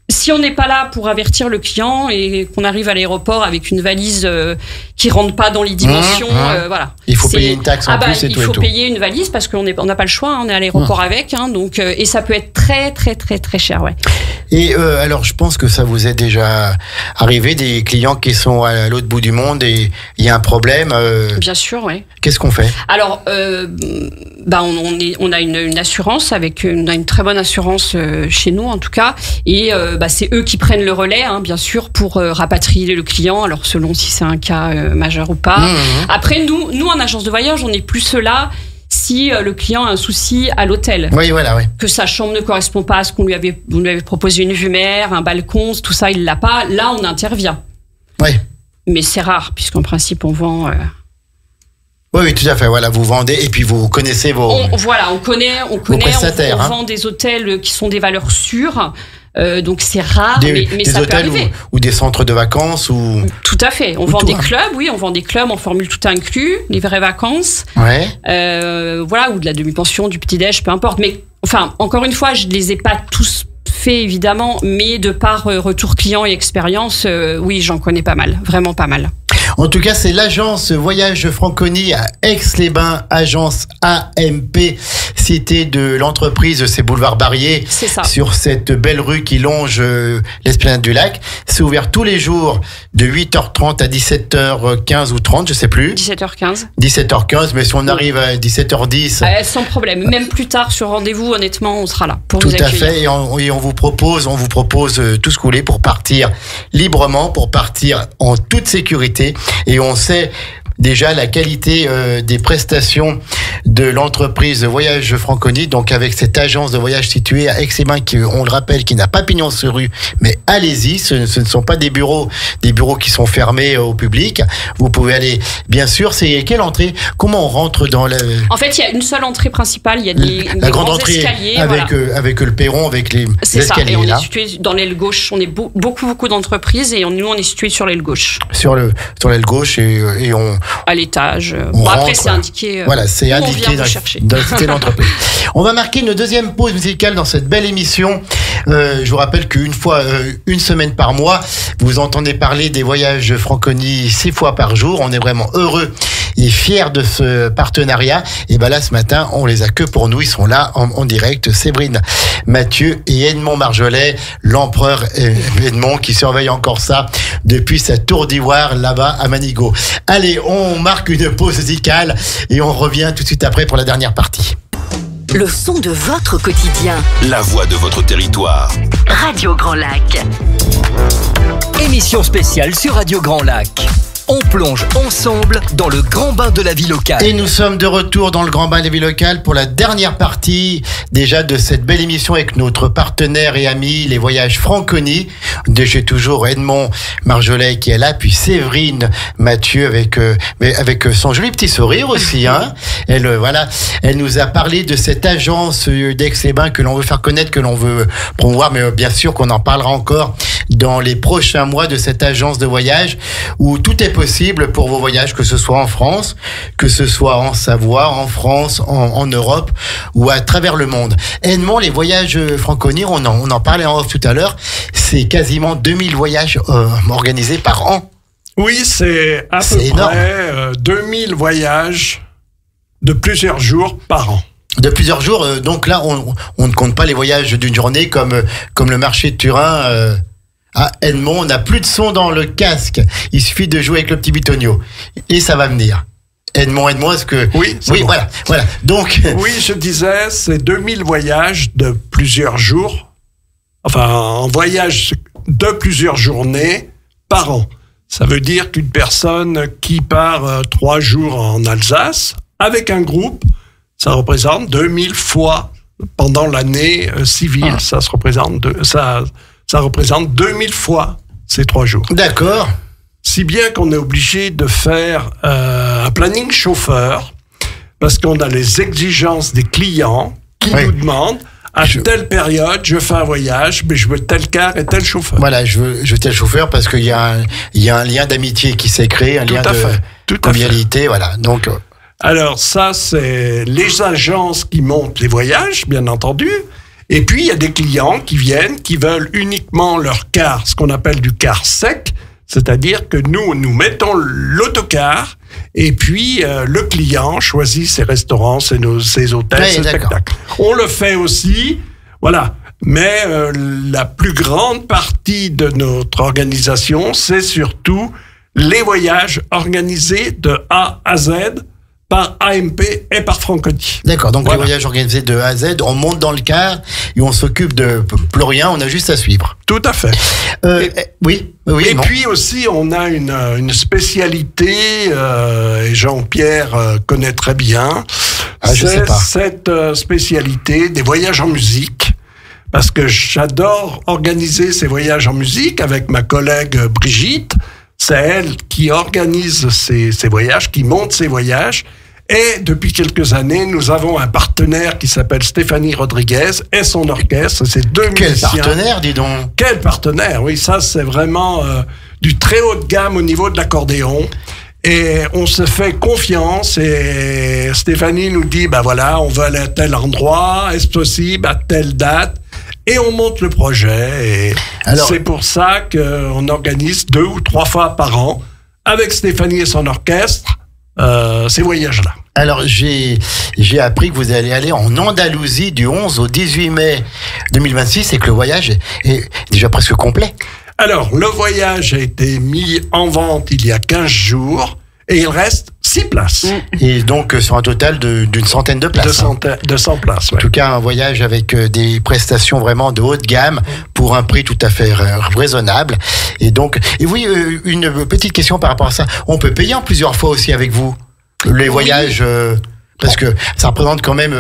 si on n'est pas là pour avertir le client et qu'on arrive à l'aéroport avec une valise qui rentre pas dans les dimensions, voilà. Il faut payer une taxe en plus et tout. Il faut payer une valise parce qu'on n'a pas le choix. On est à l'aéroport avec, donc et ça peut être très très très très cher, ouais. Et alors, je pense que ça vous est déjà arrivé, des clients qui sont à l'autre bout du monde et il y a un problème. Bien sûr, oui. Qu'est-ce qu'on fait? Alors, on a une assurance on a une très bonne assurance chez nous en tout cas, et c'est eux qui prennent le relais, bien sûr, pour rapatrier le client. Alors selon si c'est un cas majeur ou pas. Après, nous en agence de voyage, on est plus là. Si le client a un souci à l'hôtel, que sa chambre ne correspond pas à ce qu'on lui avait proposé, une vue mer, un balcon, tout ça, il l'a pas. Là, on intervient. Oui. Mais c'est rare, puisqu'en principe, on vend. Oui, tout à fait. Voilà, vous vendez et puis vous connaissez vos. On connaît. Vos prestataires. On vend des hôtels qui sont des valeurs sûres. Donc c'est rare, mais ça peut arriver. Ou des centres de vacances ou. Tout à fait. On vend des clubs, on vend des clubs en formule tout inclus, les vraies vacances. Ouais. Ou de la demi-pension, du petit-déj, peu importe. Mais enfin, encore une fois, je les ai pas tous faits évidemment, mais de par retour client et expérience, oui, j'en connais pas mal, vraiment pas mal. En tout cas, c'est l'agence Voyage Franconie à Aix-les-Bains, agence AMP, cité de l'entreprise, c'est boulevard Barrier, C'est ça. sur cette belle rue qui longe l'esplanade du lac. C'est ouvert tous les jours de 8h30 à 17h15 ou 30, je sais plus. 17h15. 17h15, mais si on arrive à 17h10... Sans problème. Même plus tard sur rendez-vous, honnêtement, on sera là pour Tout vous à accueillir. fait, et on vous propose tout ce que vous voulez pour partir librement, pour partir en toute sécurité. Et on sait déjà la qualité des prestations de l'entreprise Voyage Franconie, donc avec cette agence de voyage située à Aix-les-Bains, qui, on le rappelle, qui n'a pas pignon sur rue, mais allez-y, ce ne sont pas des bureaux qui sont fermés au public. Vous pouvez aller, bien sûr, c'est quelle entrée? Comment on rentre dans la... En fait, il y a une seule entrée principale, il y a la des grande grands entrée escaliers. avec, voilà. avec le perron, avec les C'est ça, escaliers et on là. est situé dans l'aile gauche. On est beaucoup d'entreprises et nous, on est situé sur l'aile gauche, Sur l'aile gauche et on à l'étage. On Bon, après, rentre, c'est indiqué. voilà, c'est où on indiqué vient vous chercher. dans la cité de l'entreprise. On va marquer une deuxième pause musicale dans cette belle émission. Je vous rappelle une semaine par mois, vous entendez parler des voyages Franconie 6 fois par jour. On est vraiment heureux et fiers de ce partenariat. Et ben là, ce matin, on les a que pour nous. Ils sont là en direct. Séverine Mathieu et Edmond Marjolais, l'empereur Edmond qui surveille encore ça depuis sa tour d'ivoire là-bas à Manigo. Allez, on marque une pause musicale et on revient tout de suite après pour la dernière partie. Le son de votre quotidien. La voix de votre territoire. Radio Grand Lac. Émission spéciale sur Radio Grand Lac. On plonge ensemble dans le grand bain de la vie locale. Et nous sommes de retour dans le grand bain de la vie locale pour la dernière partie déjà de cette belle émission avec notre partenaire et ami, les voyages Franconie. J'ai toujours Edmond Marjolais qui est là, puis Séverine Mathieu avec son joli petit sourire aussi. Hein. Elle nous a parlé de cette agence d'Aix-les-Bains que l'on veut faire connaître, que l'on veut promouvoir, mais bien sûr qu'on en parlera encore dans les prochains mois de cette agence de voyage où tout est possible pour vos voyages, que ce soit en France, que ce soit en Savoie, en France, en Europe ou à travers le monde. Edmond, les voyages Franconie, on en parlait en off tout à l'heure, c'est quasiment 2000 voyages organisés par an. Oui, c'est à peu énorme. près 2000 voyages de plusieurs jours par an. De plusieurs jours, donc là, on ne compte pas les voyages d'une journée comme le marché de Turin. Ah, Edmond, on n'a plus de son dans le casque. Il suffit de jouer avec le petit bitonio. Et ça va venir. Edmond, est-ce que... Oui, c'est bon. voilà. Donc... Oui, je disais, c'est 2000 voyages de plusieurs jours. Enfin, en voyage de plusieurs journées par an. Ça veut dire qu'une personne qui part 3 jours en Alsace, avec un groupe, ça représente 2000 fois pendant l'année civile. Ça représente 2000 fois ces 3 jours. D'accord. Si bien qu'on est obligé de faire un planning chauffeur, parce qu'on a les exigences des clients qui nous demandent à telle période, je fais un voyage, mais je veux tel car et tel chauffeur. Voilà, je veux tel chauffeur parce qu'il y a un lien d'amitié qui s'est créé, un lien de convivialité, voilà. Donc... Alors ça, c'est les agences qui montent les voyages, bien entendu. Et puis, il y a des clients qui viennent, qui veulent uniquement leur car, ce qu'on appelle du car sec, c'est-à-dire que nous mettons l'autocar et puis le client choisit ses restaurants, ses hôtels, ses spectacles. On le fait aussi, voilà. Mais la plus grande partie de notre organisation, c'est surtout les voyages organisés de A à Z par AMP et par Franconie. D'accord, donc les voyages organisés de A à Z, on monte dans le car et on s'occupe de plus rien, on a juste à suivre. Tout à fait. Oui. Et puis aussi, on a une spécialité, et Jean-Pierre connaît très bien, c'est cette spécialité des voyages en musique. Parce que j'adore organiser ces voyages en musique avec ma collègue Brigitte. C'est elle qui organise ces voyages, qui monte ces voyages. Et depuis quelques années, nous avons un partenaire qui s'appelle Stéphanie Rodriguez et son orchestre. C'est 2 musiciens. Quel partenaire, dis donc. Quel partenaire, oui. Ça, c'est vraiment du très haut de gamme au niveau de l'accordéon. Et on se fait confiance et Stéphanie nous dit, voilà, on veut aller à tel endroit, est-ce possible, à telle date? Et on monte le projet. Et c'est pour ça qu'on organise 2 ou 3 fois par an avec Stéphanie et son orchestre, ces voyages-là. Alors, j'ai appris que vous allez aller en Andalousie du 11 au 18 mai 2026 et que le voyage est déjà presque complet. Alors, le voyage a été mis en vente il y a 15 jours et il reste 6 places. Et donc, sur un total d'une centaine de places. 200 places, En tout cas, un voyage avec des prestations vraiment de haute gamme pour un prix tout à fait raisonnable. Et donc, et oui, une petite question par rapport à ça. On peut payer en plusieurs fois aussi avec vous les voyages parce que ça représente quand même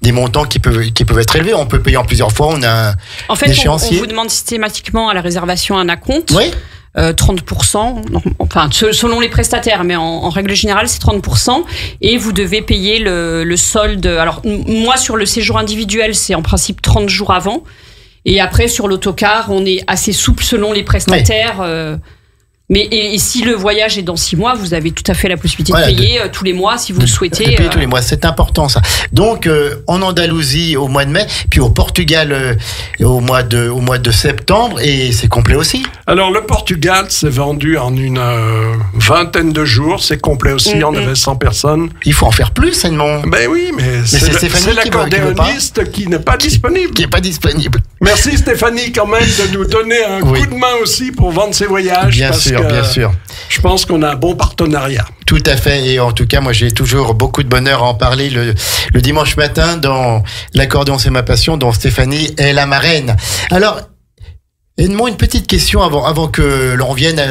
des montants qui peuvent être élevés. On peut payer en plusieurs fois. On a En fait, un on échéancier. vous demande systématiquement à la réservation un acompte. Oui. 30%, enfin selon les prestataires, mais en règle générale c'est 30%, et vous devez payer le solde. Alors moi sur le séjour individuel c'est en principe 30 jours avant, et après sur l'autocar on est assez souple selon les prestataires. Mais et si le voyage est dans 6 mois, vous avez tout à fait la possibilité de payer tous les mois si vous le souhaitez. De payer tous les mois, c'est important ça. Donc en Andalousie au mois de mai, puis au Portugal au mois de septembre, et c'est complet aussi. Alors le Portugal s'est vendu en une vingtaine de jours, c'est complet aussi, on avait 100 personnes. Il faut en faire plus, Edmond. Ben oui, mais c'est l'accordéoniste qui n'est pas disponible. Qui n'est pas disponible. Merci Stéphanie quand même de nous donner un coup de main aussi pour vendre ces voyages. Bien sûr. Je pense qu'on a un bon partenariat. Tout à fait. Et en tout cas, moi, j'ai toujours beaucoup de bonheur à en parler le dimanche matin dans l'accordéon, c'est ma passion, dont Stéphanie est la marraine. Alors, Edmond, une petite question avant que l'on vienne à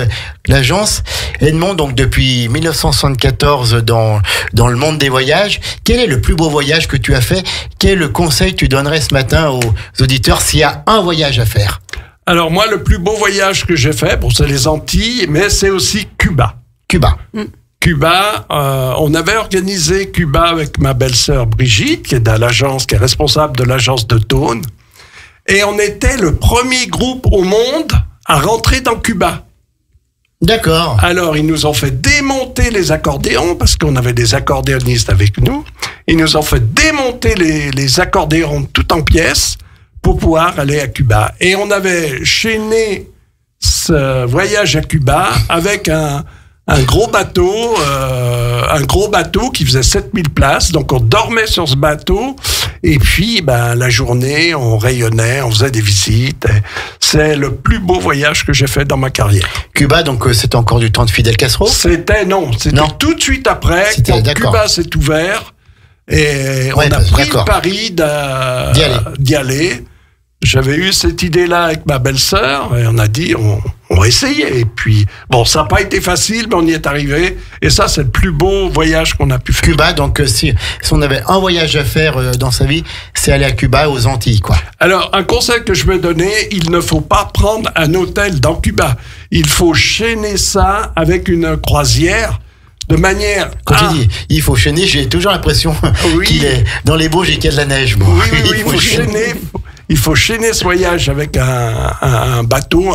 l'agence. Edmond, donc depuis 1974 dans le monde des voyages, quel est le plus beau voyage que tu as fait? Quel conseil tu donnerais ce matin aux auditeurs s'il y a un voyage à faire? Alors moi, le plus beau voyage que j'ai fait, c'est les Antilles, mais c'est aussi Cuba. Cuba, on avait organisé Cuba avec ma belle-sœur Brigitte, qui est dans l'agence, qui est responsable de l'agence de Tône. Et on était le premier groupe au monde à rentrer dans Cuba. D'accord. Alors, ils nous ont fait démonter les accordéons, parce qu'on avait des accordéonistes avec nous. Ils nous ont fait démonter les accordéons tout en pièces pour pouvoir aller à Cuba. Et on avait chaîné ce voyage à Cuba avec un gros bateau qui faisait 7000 places. Donc on dormait sur ce bateau et puis la journée on rayonnait, on faisait des visites. C'est le plus beau voyage que j'ai fait dans ma carrière. Cuba, donc c'était encore du temps de Fidel Castro? C'était tout de suite après quand Cuba s'est ouvert et on a pris le pari d'y aller. J'avais eu cette idée-là avec ma belle-sœur et on a dit, on va essayer. Et puis, ça n'a pas été facile, mais on y est arrivé. Et ça, c'est le plus beau voyage qu'on a pu faire. Cuba, donc si on avait un voyage à faire dans sa vie, c'est aller à Cuba, aux Antilles, quoi. Alors, un conseil que je vais donner, il ne faut pas prendre un hôtel dans Cuba. Il faut chaîner ça avec une croisière. De manière. Quand tu dis, il faut chaîner, j'ai toujours l'impression qu'il est dans les Bauges et qu'il y a de la neige. Bon. Oui, il faut chaîner. Il faut chaîner ce voyage avec un bateau,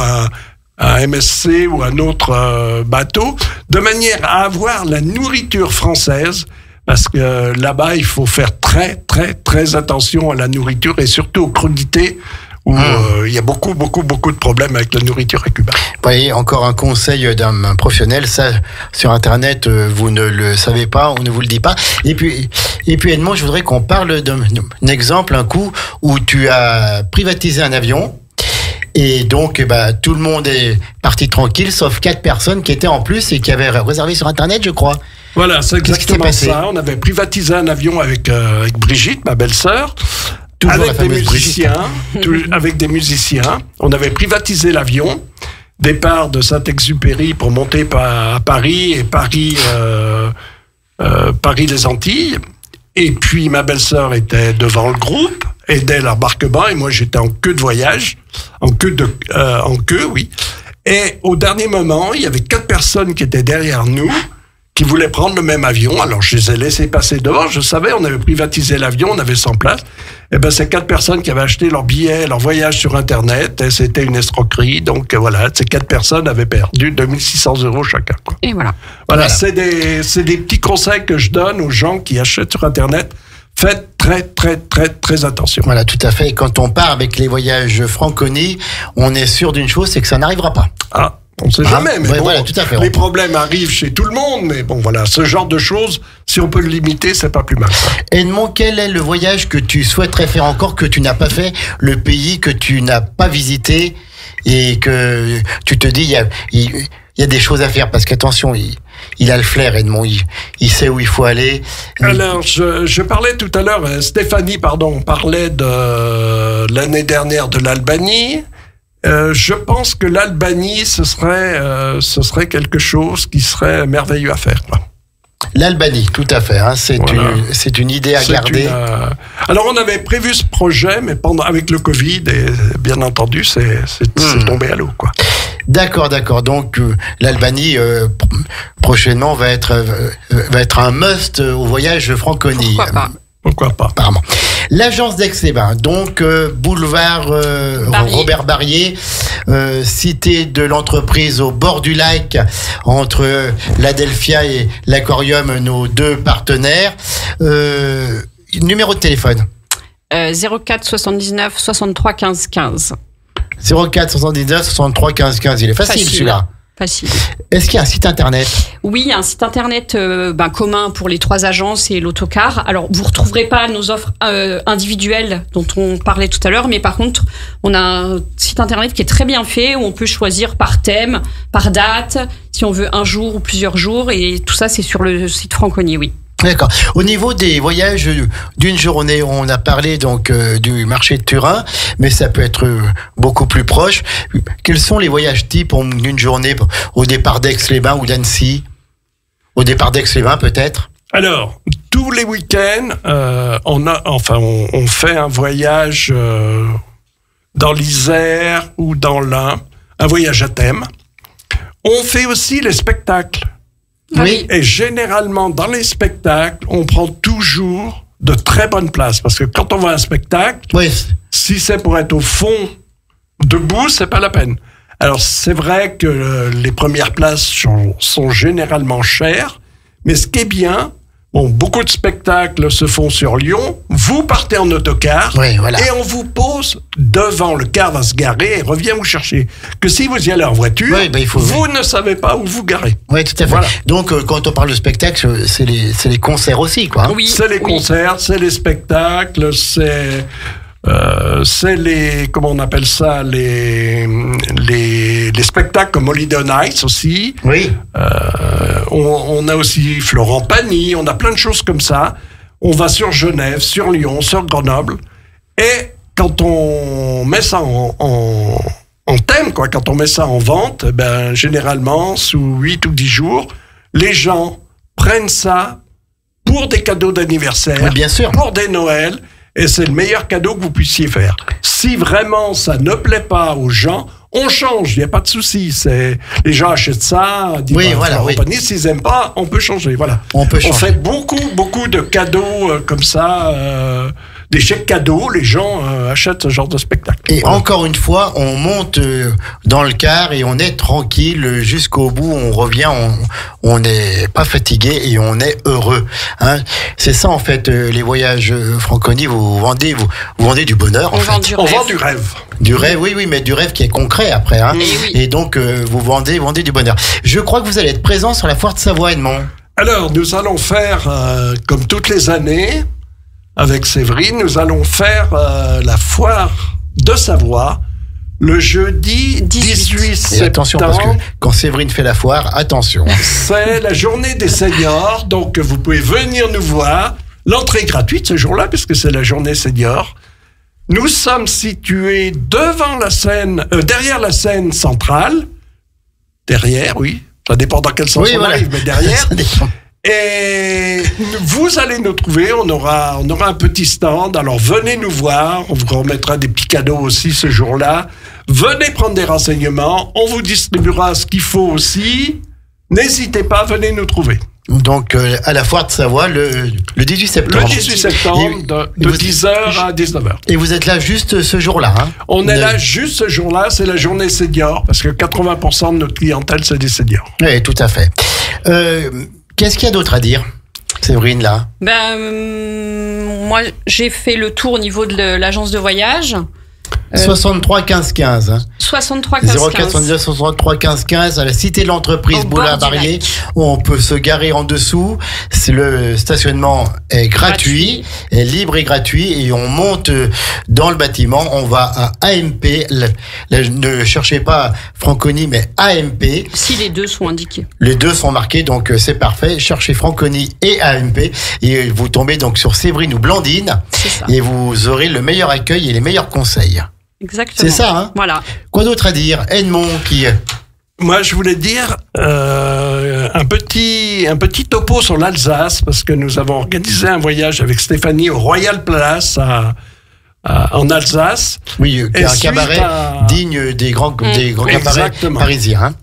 un MSC ou un autre bateau, de manière à avoir la nourriture française, parce que là-bas, il faut faire très, très, très attention à la nourriture et surtout aux crudités, où il y a beaucoup de problèmes avec la nourriture à Cuba. Vous voyez, encore un conseil d'un professionnel, ça, sur Internet, vous ne le savez pas, on ne vous le dit pas. Et puis Edmond, je voudrais qu'on parle d'un exemple, un coup, où tu as privatisé un avion, et donc, tout le monde est parti tranquille, sauf 4 personnes qui étaient en plus et qui avaient réservé sur Internet, je crois. Voilà, c'est exactement ça. On avait privatisé un avion avec Brigitte, ma belle-sœur. Avec des musiciens, on avait privatisé l'avion, départ de Saint-Exupéry pour monter à Paris et Paris les Antilles. Et puis ma belle-sœur était devant le groupe, aidait l'embarquement et moi j'étais en queue de voyage, en queue, oui. Et au dernier moment, il y avait 4 personnes qui étaient derrière nous, qui voulaient prendre le même avion. Alors, je les ai laissés passer devant. Je savais, on avait privatisé l'avion, on avait 100 places. Et c'est 4 personnes qui avaient acheté leur billet, leur voyage sur Internet. Et c'était une escroquerie. Donc, voilà, ces 4 personnes avaient perdu 2600 € chacun, quoi. Et voilà. Voilà, c'est des petits conseils que je donne aux gens qui achètent sur Internet. Faites très, très, très, très attention. Voilà, tout à fait. Et quand on part avec les voyages Franconi, on est sûr d'une chose, c'est que ça n'arrivera pas. Ah. On sait jamais, mais ouais, bon, voilà, tout à fait. les problèmes arrivent chez tout le monde, mais bon, voilà, ce genre de choses, si on peut le limiter, c'est pas plus mal. Edmond, quel est le voyage que tu souhaiterais faire encore, que tu n'as pas fait, le pays que tu n'as pas visité et que tu te dis, il y a des choses à faire, parce qu'attention, il a le flair, Edmond, il sait où il faut aller. Alors, je parlais tout à l'heure, Stéphanie, parlait de l'année dernière de l'Albanie. Je pense que l'Albanie, ce serait quelque chose qui serait merveilleux à faire, quoi. L'Albanie, tout à fait, hein, c'est une idée à garder. Alors, on avait prévu ce projet, mais avec le Covid, et bien entendu, c'est tombé à l'eau, quoi. D'accord. Donc l'Albanie prochainement va être un must au voyage Franconie. Pourquoi pas. Apparemment. L'agence d'Aix-les-Bains, donc boulevard Robert Barrier, cité de l'entreprise au bord du lac, entre l'Adelphia et l'Aquarium, nos deux partenaires. Numéro de téléphone 04 79 63 15 15. 04 79 63 15 15. Il est facile celui-là. Facile. Est-ce qu'il y a un site internet ? Oui, il y a un site internet commun pour les 3 agences et l'autocar. Alors, vous ne retrouverez pas nos offres individuelles dont on parlait tout à l'heure, mais par contre, on a un site internet qui est très bien fait, où on peut choisir par thème, par date, si on veut un jour ou plusieurs jours, et tout ça, c'est sur le site Franconie, oui. D'accord. Au niveau des voyages d'une journée, on a parlé donc du marché de Turin, mais ça peut être beaucoup plus proche. Quels sont les voyages types d'une journée au départ d'Aix-les-Bains ou d'Annecy ? Au départ d'Aix-les-Bains, peut-être ? Alors, tous les week-ends, on fait un voyage dans l'Isère ou dans l'Ain, un voyage à thème. On fait aussi les spectacles. Oui. Et généralement, dans les spectacles, on prend toujours de très bonnes places. Parce que quand on va à un spectacle, oui, si c'est pour être au fond, debout, c'est pas la peine. Alors, c'est vrai que les premières places sont généralement chères. Mais ce qui est bien, beaucoup de spectacles se font sur Lyon. Vous partez en autocar, oui, voilà, et on vous pose devant. Le car va se garer et revient vous chercher. Que si vous y allez en voiture, oui, vous ne savez pas où vous garer. Oui, tout à fait. Voilà. Donc, quand on parle de spectacle, c'est les concerts aussi, quoi. Hein. Oui, c'est les concerts, c'est les spectacles, c'est les, comment on appelle ça, les spectacles comme Holiday on Ice aussi. Oui. On a aussi Florent Pagny, on a plein de choses comme ça. On va sur Genève, sur Lyon, sur Grenoble. Et quand on met ça en thème, quoi, quand on met ça en vente, généralement, sous 8 ou 10 jours, les gens prennent ça pour des cadeaux d'anniversaire, oui, bien sûr, pour des Noëls. Et c'est le meilleur cadeau que vous puissiez faire. Si vraiment ça ne plaît pas aux gens, on change, il n'y a pas de souci. Les gens achètent ça, oui, voilà, oui. S'ils n'aiment pas, on peut changer. Voilà. On fait beaucoup de cadeaux comme ça, des chèques cadeaux. Les gens achètent ce genre de spectacle. Et encore une fois, on monte dans le car et on est tranquille jusqu'au bout. On revient, on n'est pas fatigué et on est heureux. Hein. C'est ça en fait, les voyages Franconie. Vous vendez du bonheur. On vend du rêve. Du rêve, oui, mais du rêve qui est concret après. Hein. Et donc, vous vendez du bonheur. Je crois que vous allez être présent sur la foire de Savoie, Edmond. Alors, nous allons faire, comme toutes les années, avec Séverine, nous allons faire la foire de Savoie le jeudi 18 septembre. Et attention, parce que quand Séverine fait la foire, attention. C'est la journée des seniors, donc vous pouvez venir nous voir. L'entrée est gratuite ce jour-là, puisque c'est la journée senior. Nous sommes situés devant la scène, derrière la scène centrale. Derrière, oui. Ça dépend dans quel sens on arrive, mais derrière. Et vous allez nous trouver, on aura un petit stand. Alors venez nous voir, on vous remettra des petits cadeaux aussi ce jour-là. Venez prendre des renseignements, on vous distribuera ce qu'il faut aussi. N'hésitez pas, venez nous trouver. Donc à la foire de Savoie le 18 septembre. Le 18 septembre de 10h à 19h. Et vous êtes là juste ce jour-là, hein? On est là juste ce jour-là, c'est la journée senior, parce que 80% de notre clientèle, c'est des seniors. Oui, tout à fait. Qu'est-ce qu'il y a d'autre à dire, Séverine, là? Moi, j'ai fait le tour au niveau de l'agence de voyage. 63 15 15. 63 15 0479 63 15 15 à la Cité de l'Entreprise, Au Boulevard bord du Barrier. lac. On peut se garer en dessous. Le stationnement est gratuit, est libre et gratuit. Et on monte dans le bâtiment. On va à AMP. Ne cherchez pas Franconi, mais AMP. Si les deux sont indiqués. Les deux sont marqués, donc c'est parfait. Cherchez Franconi et AMP. Et vous tombez donc sur Séverine ou Blandine. C'est ça. Et vous aurez le meilleur accueil et les meilleurs conseils. Exactement. C'est ça, hein? Voilà. Quoi d'autre à dire? Edmond qui... Moi, je voulais dire un petit topo sur l'Alsace, parce que nous avons organisé un voyage avec Stéphanie au Royal Palace en Alsace. Oui, Et un suite cabaret à- digne des grands cabarets Exactement. parisiens. Hein.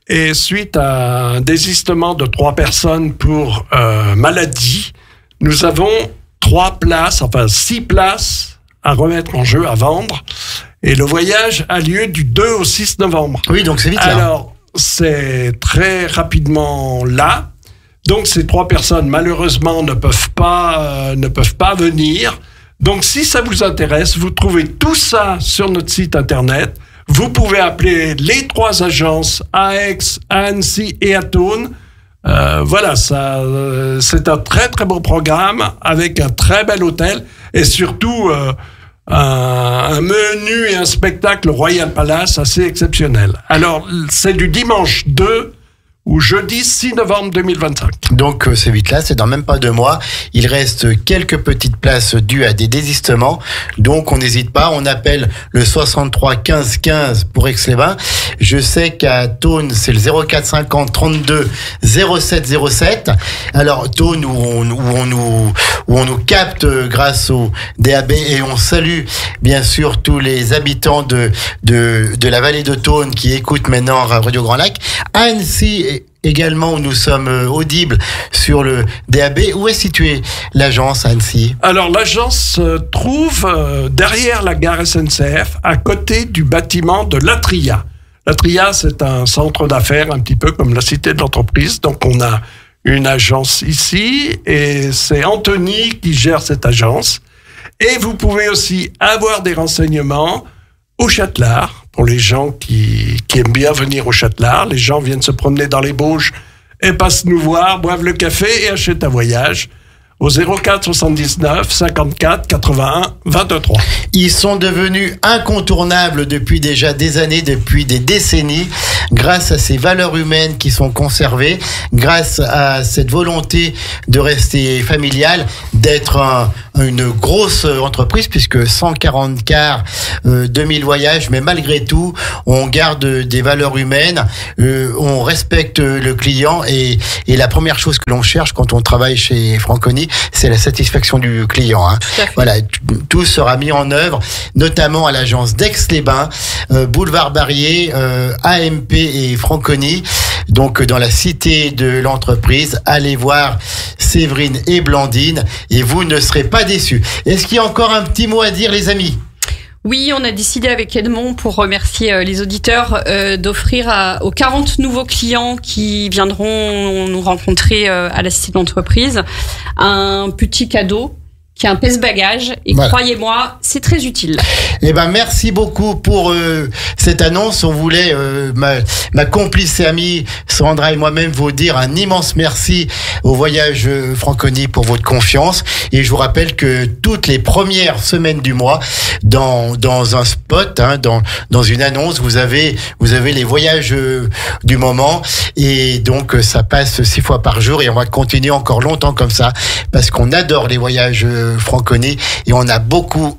Et suite à un désistement de 3 personnes pour maladie, nous avons 6 places à remettre en jeu, à vendre. Et le voyage a lieu du 2 au 6 novembre. Oui, donc c'est vite là. Alors, c'est très rapidement là. Donc, ces 3 personnes, malheureusement, ne peuvent pas venir. Donc, si ça vous intéresse, vous trouvez tout ça sur notre site Internet. Vous pouvez appeler les 3 agences à Aix, à Annecy et à Thônes. Voilà, ça, c'est un très très beau programme avec un très bel hôtel et surtout un menu et un spectacle Royal Palace assez exceptionnel. Alors, c'est du dimanche 2 ou jeudi 6 novembre 2025. Donc c'est vite là, c'est dans même pas 2 mois. Il reste quelques petites places dues à des désistements. Donc on n'hésite pas, on appelle le 63 15 15 pour Aix-les-Bains. Je sais qu'à Thônes, c'est le 04 50 32 07 07. Alors Thônes où on nous capte grâce au DAB et on salue bien sûr tous les habitants de la vallée de Thônes qui écoutent maintenant Radio Grand Lac. Annecy également où nous sommes audibles sur le DAB. Où est située l'agence à Annecy? Alors, l'agence se trouve derrière la gare SNCF, à côté du bâtiment de l'Atria. L'Atria, c'est un centre d'affaires, un petit peu comme la Cité de l'Entreprise. Donc, on a une agence ici, et c'est Anthony qui gère cette agence. Et vous pouvez aussi avoir des renseignements au Châtelard, pour les gens qui aiment bien venir au Châtelard. Les gens viennent se promener dans les Bauges et passent nous voir, boivent le café et achètent un voyage au 04 79 54 81 23. Ils sont devenus incontournables depuis déjà des années, depuis des décennies, grâce à ces valeurs humaines qui sont conservées, grâce à cette volonté de rester familial, d'être une grosse entreprise, puisque 140 cars, 2000 voyages, mais malgré tout, on garde des valeurs humaines, on respecte le client et la première chose que l'on cherche quand on travaille chez Franconi, c'est la satisfaction du client. Hein. Tout à fait. Voilà, tout sera mis en œuvre, notamment à l'agence d'Aix-les-Bains, Boulevard Barrier, AMP et Franconi. Donc dans la Cité de l'Entreprise, allez voir Séverine et Blandine et vous ne serez pas déçus. Est-ce qu'il y a encore un petit mot à dire, les amis? Oui, on a décidé avec Edmond, pour remercier les auditeurs, d'offrir aux 40 nouveaux clients qui viendront nous rencontrer à la Cité de l'Entreprise un petit cadeau qui est un pèse-bagages. Et voilà. Croyez-moi, c'est très utile. Eh ben, merci beaucoup pour cette annonce. On voulait, ma complice et amie Sandra et moi-même, vous dire un immense merci au Voyage Franconi pour votre confiance. Et je vous rappelle que toutes les premières semaines du mois, dans un spot, hein, dans une annonce, vous avez les voyages du moment. Et donc, ça passe 6 fois par jour et on va continuer encore longtemps comme ça parce qu'on adore les voyages Franconi et on a beaucoup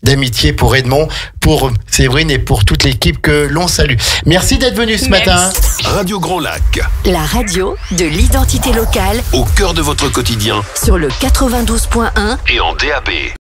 d'amitié pour Edmond, pour Séverine et pour toute l'équipe que l'on salue. Merci d'être venu ce matin. Radio Grand Lac, La radio de l'identité locale au cœur de votre quotidien sur le 92.1 et en DAB.